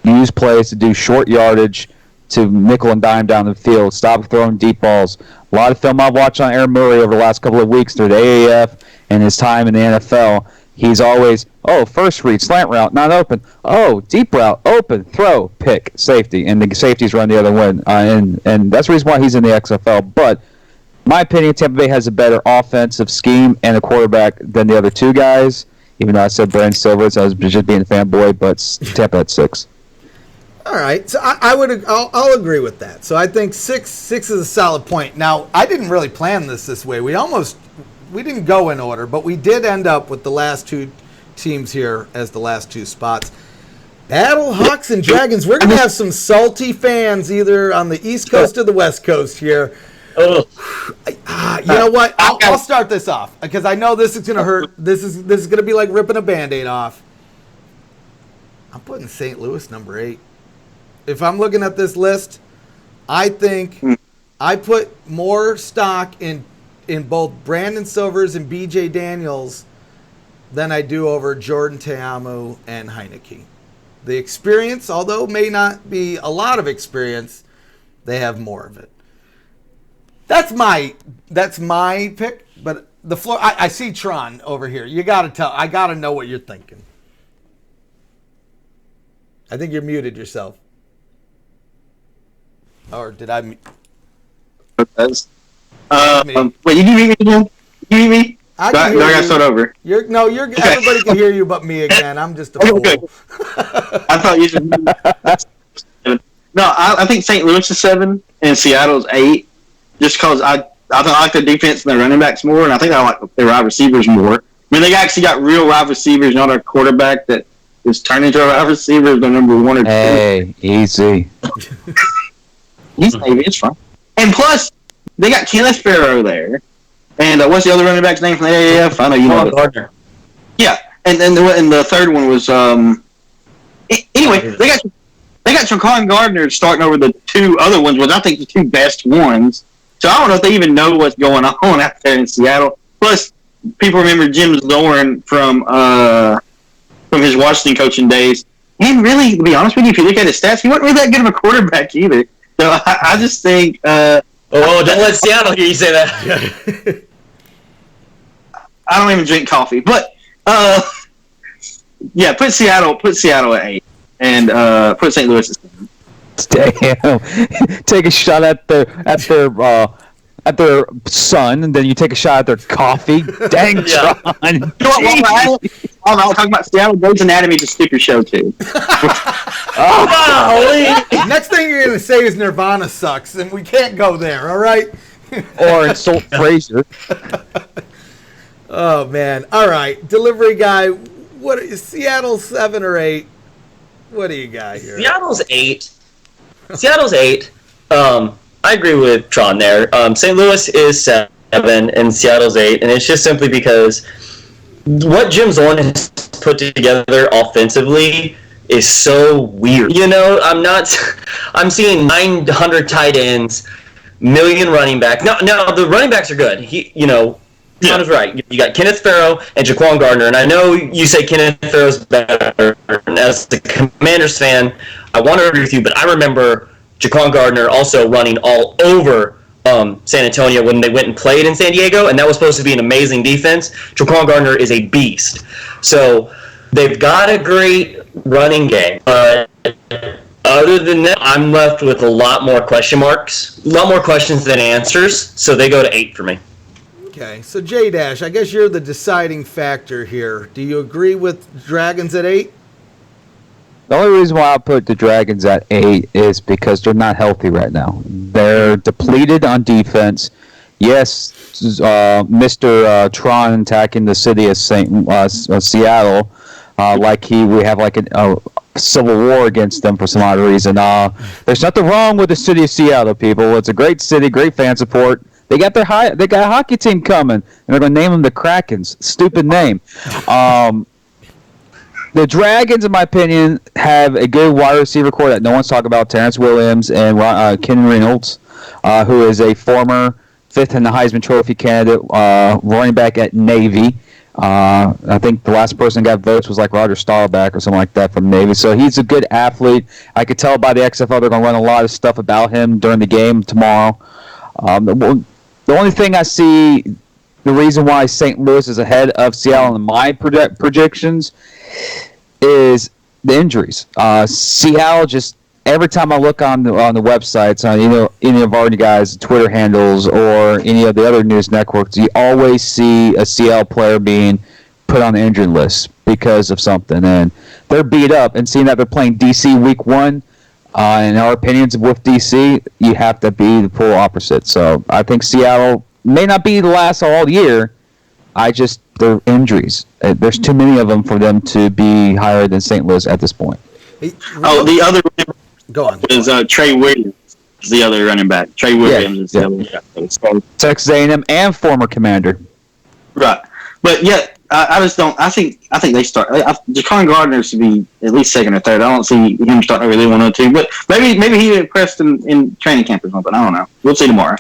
use plays to do short yardage, to nickel and dime down the field, stop throwing deep balls. A lot of film I've watched on Aaron Murray over the last couple of weeks through the AAF and his time in the NFL. He's always, first read, slant route, not open. Deep route, open, throw, pick, safety. And the safeties run the other way. And that's the reason why he's in the XFL. But in my opinion, Tampa Bay has a better offensive scheme and a quarterback than the other 2 guys. Even though I said Brandon Silvers, I was just being a fanboy, but Tampa at 6. All right, so I'll agree with that. So I think 6 is a solid point. Now, I didn't really plan this way. We didn't go in order, but we did end up with the last 2 teams here as the last 2 spots. Battle Hawks and Dragons. We're gonna have some salty fans either on the East Coast or the West Coast here. You know what? I'll start this off because I know this is gonna hurt. This is gonna be like ripping a Band-Aid off. I'm putting St. Louis number 8. If I'm looking at this list, I think I put more stock in both Brandon Silvers and BJ Daniels than I do over Jordan Ta'amu and Heineke. The experience, although may not be a lot of experience, they have more of it. That's my pick, but the floor. I see Tron over here. I gotta know what you're thinking. I think you're muted yourself. Or did I? Wait, you hear me again? You hear me? I Do I can hear gotta you. start over? Everybody can hear you but me again. I'm just a fool. Okay. I thought you should. No, I think St. Louis is 7 and Seattle's 8. Just because I like their defense and their running backs more, and I think I like their wide receivers more. I mean, they actually got real wide receivers, not a quarterback that is turning into a wide receiver. They're number 1 or 2. Hey, easy. He's maybe it's fine. And plus, they got Kenneth Farrow there. And what's the other running back's name from the AAF? I know you know. Gardner. Yeah, and the third one was anyway. They got Tron Gardner starting over the 2 other ones, which I think the 2 best ones. So I don't know if they even know what's going on out there in Seattle. Plus, people remember Jim Zorn from his Washington coaching days. And really, to be honest with you, if you look at his stats, he wasn't really that good of a quarterback either. So I just think. Don't let Seattle hear you say that. I don't even drink coffee, but yeah, put Seattle at 8, and put St. Louis at 7. Damn. Take a shot at their son, and then you take a shot at their coffee. Dang, Yeah. Tron. You know what? While I'm talking about Seattle, Grey's Anatomy is a stupid show too. Next thing you're going to say is Nirvana sucks, and we can't go there, all right? Or insult Frazier. Oh, man. All right. Delivery guy, what is Seattle 7 or 8? What do you got here? Seattle's 8. I agree with Tron there. St. Louis is 7 and Seattle's 8, and it's just simply because what Jim Zorn has put together offensively is so weird. You know, I'm seeing 900 tight ends, million running backs. No, the running backs are good. Tron is right. You got Kenneth Farrow and Jaquan Gardner, and I know you say Kenneth Farrow's better. And as the Commanders fan, I want to agree with you, but I remember Jaquan Gardner also running all over San Antonio when they went and played in San Diego, and that was supposed to be an amazing defense. Jaquan Gardner is a beast. So they've got a great running game. Other than that, I'm left with a lot more question marks, a lot more questions than answers, so they go to 8 for me. Okay, so JDash, I guess you're the deciding factor here. Do you agree with Dragons at 8? The only reason why I put the Dragons at 8 is because they're not healthy right now. They're depleted on defense. Yes, Mr. Tron attacking the city of Seattle, we have like a civil war against them for some odd reason. There's nothing wrong with the city of Seattle, people. It's a great city, great fan support. They got a hockey team coming, and they're going to name them the Krakens. Stupid name. The Dragons, in my opinion, have a good wide receiver core that no one's talking about. Terrence Williams and Ken Reynolds, who is a former 5th in the Heisman Trophy candidate, running back at Navy. I think the last person that got votes was like Roger Staubach or something like that from Navy. So he's a good athlete. I could tell by the XFL they're going to run a lot of stuff about him during the game tomorrow. The only thing I see, the reason why St. Louis is ahead of Seattle in my predictions is the injuries. Seattle just, every time I look on the websites, on any of our guys' Twitter handles or any of the other news networks, you always see a Seattle player being put on the injured list because of something, and they're beat up. And seeing that they're playing DC Week 1, in our opinions with DC, you have to be the polar opposite. So I think Seattle may not be the last all year. Their injuries. There's too many of them for them to be higher than St. Louis at this point. The other Go on. is Trey Williams, is the other running back. Trey Williams is the other. So, Texas A&M and former Commander. right, but yeah, I just don't. I think they start. Jaquan Gardner should be at least 2nd or 3rd. I don't see him starting over really 1 or 2. But maybe he impressed in training camp or something. I don't know. We'll see tomorrow.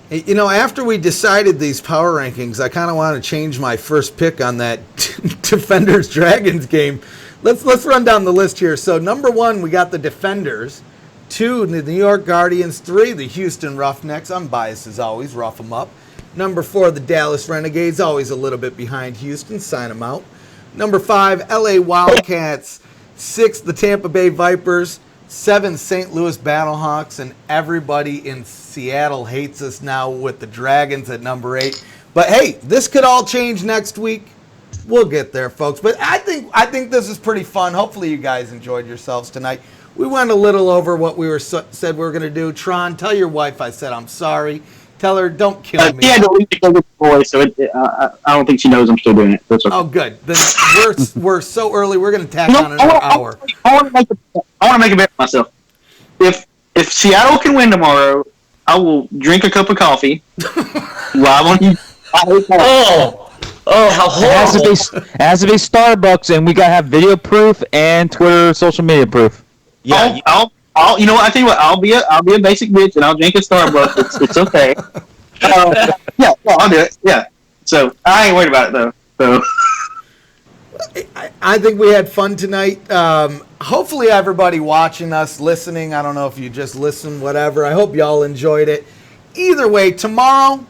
You know, after we decided these power rankings, I kind of want to change my first pick on that Defenders Dragons game. Let's run down the list here. So number 1, we got the Defenders. 2, the New York Guardians. 3, the Houston Roughnecks. I'm biased as always. Rough them up. Number 4, the Dallas Renegades. Always a little bit behind Houston. Sign them out. Number 5, LA Wildcats. 6, the Tampa Bay Vipers. 7 St. Louis Battlehawks, and everybody in Seattle hates us now with the Dragons at number 8. But hey, this could all change next week. We'll get there, folks. But I think this is pretty fun. Hopefully you guys enjoyed yourselves tonight. We went a little over what we said we were going to do. Tron, tell your wife I said I'm sorry. Tell her don't kill me. Yeah, to leave the with the boy, so I don't think she knows I'm still doing it. That's okay. Oh, good. Then we're so early. We're going to tack on another hour. I want to make a bet for myself. If Seattle can win tomorrow, I will drink a cup of coffee live on you. Oh, how horrible! It has to be Starbucks, and we gotta have video proof and Twitter, social media proof. Yeah, I'll you know what? I tell you what. I'll be a basic bitch, and I'll drink a Starbucks. It's okay. Yeah, I'll do it. Yeah. So I ain't worried about it though. So I think we had fun tonight. Hopefully everybody watching us, listening, I don't know if you just listened, whatever. I hope y'all enjoyed it. Either way, tomorrow,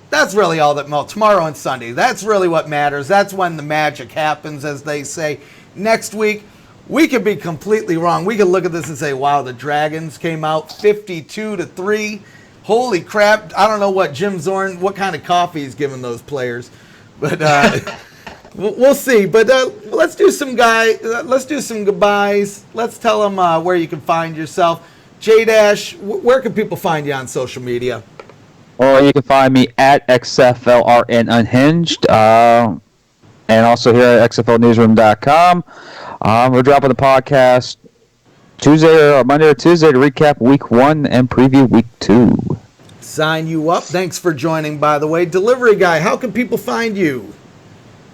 that's really all that matters. Tomorrow and Sunday, that's really what matters. That's when the magic happens, as they say. Next week, we could be completely wrong. We could look at this and say, wow, the Dragons came out 52-3. Holy crap. I don't know what Jim Zorn, what kind of coffee he's giving those players. But we'll see. But let's do some goodbyes. Let's tell them where you can find yourself. JDash, where can people find you on social media? Or you can find me at XFLRN Unhinged, and also here at XFLNewsroom.com. We're dropping the podcast Monday or Tuesday to recap Week 1 and preview Week 2. Sign you up. Thanks for joining, by the way. Delivery Guy, how can people find you?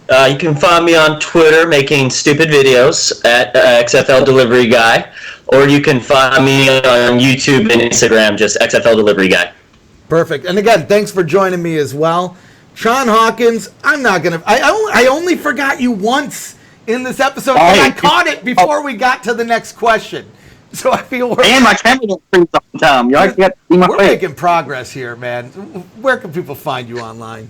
You can find me on Twitter making stupid videos at XFL Delivery Guy, or you can find me on YouTube and Instagram, just XFL Delivery Guy. Perfect. And again, thanks for joining me as well. Tron Hawkins, I only forgot you once in this episode, and I caught it before we got to the next question. So I feel and my camera don't freeze all the time. You always got to see my we're face. making progress here, man. Where can people find you online?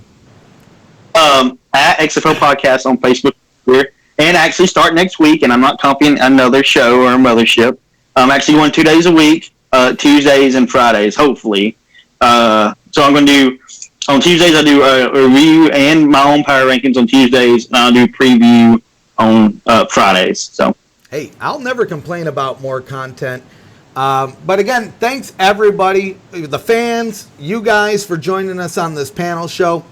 At XFL Podcast on Facebook here, and actually start next week. And I'm not copying another show or a mothership. I'm actually going 2 days a week, Tuesdays and Fridays, hopefully. So I'm going to do on Tuesdays. I do a review and my own power rankings on Tuesdays, and I'll do preview on Fridays. So hey, I'll never complain about more content. But again, thanks everybody, the fans, you guys for joining us on this panel show.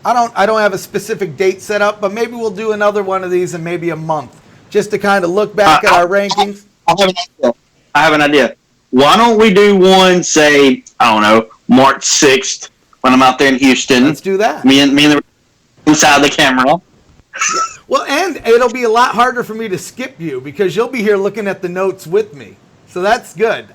I don't have a specific date set up, but maybe we'll do another one of these in maybe a month, just to kind of look back at our rankings. I have an idea. Why don't we do one, say, I don't know, March 6th when I'm out there in Houston. Let's do that. Me and the inside the camera. Well, and it'll be a lot harder for me to skip you because you'll be here looking at the notes with me. So that's good.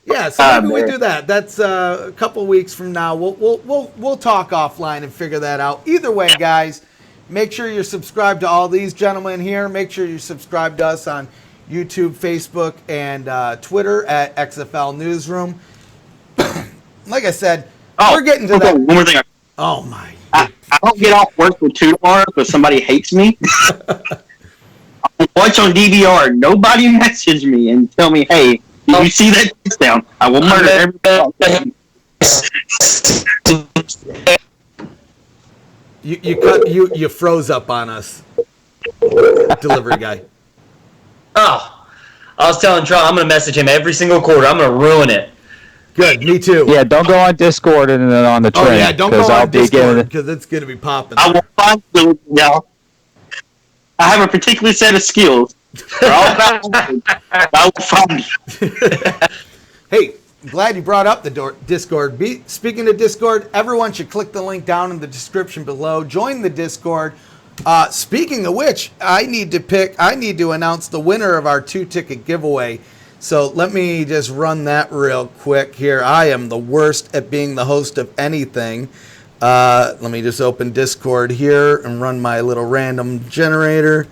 Yeah, so maybe we do that. That's a couple weeks from now. We'll talk offline and figure that out. Either way, guys, make sure you're subscribed to all these gentlemen here. Make sure you subscribe to us on YouTube, Facebook, and Twitter at XFL Newsroom. Like I said, we're getting to that. One more thing. Oh, my. I don't get off work for 2 hours because somebody hates me. I watch on DVR. Nobody message me and tell me, hey, did you see that touchdown? I will murder everybody. You froze up on us, delivery guy. Oh, I was telling Tron I'm going to message him every single quarter. I'm going to ruin it. Good, me too. Yeah, don't go on Discord and then on the train. Oh yeah, don't go on Discord because it's going to be popping. I will find you, y'all. I have a particular set of skills. They're all about I will find you. Hey, glad you brought up the Discord. Speaking of Discord, everyone should click the link down in the description below. Join the Discord. Speaking of which, I need to announce the winner of our 2-ticket giveaway. So let me just run that real quick here. I am the worst at being the host of anything. Let me just open Discord here and run my little random generator.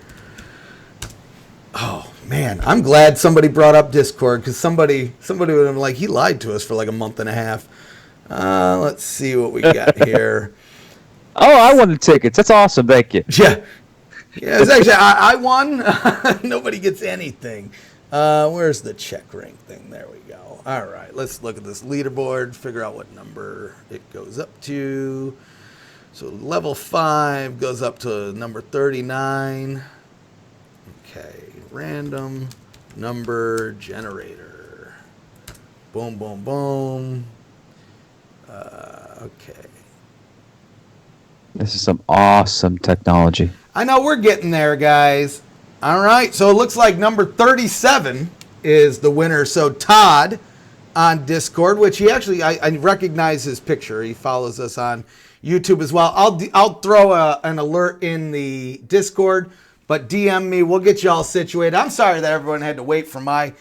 Oh, man, I'm glad somebody brought up Discord because somebody would have been like, he lied to us for like a month and a half. Let's see what we got here. Oh, I won the tickets. That's awesome. Thank you. Yeah, it's actually, I won. Nobody gets anything. Where's the check rank thing? There we go. All right, let's look at this leaderboard, figure out what number it goes up to. So level 5 goes up to number 39. Okay, random number generator. Boom, boom, boom. Okay. This is some awesome technology. I know we're getting there, guys. All right, so it looks like number 37 is the winner. So Todd on Discord, which he actually, I recognize his picture. He follows us on YouTube as well. I'll throw an alert in the Discord, but DM me. We'll get you all situated. I'm sorry that everyone had to wait for my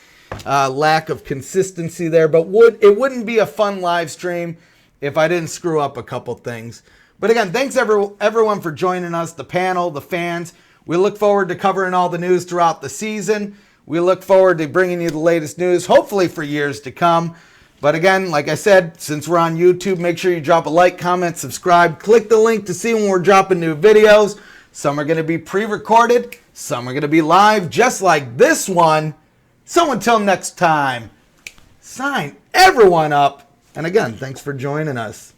lack of consistency there, but it wouldn't be a fun live stream if I didn't screw up a couple things. But again, thanks everyone for joining us, the panel, the fans. We look forward to covering all the news throughout the season. We look forward to bringing you the latest news, hopefully for years to come. But again, like I said, since we're on YouTube, make sure you drop a like, comment, subscribe. Click the link to see when we're dropping new videos. Some are going to be pre-recorded. Some are going to be live, just like this one. So until next time, sign everyone up. And again, thanks for joining us.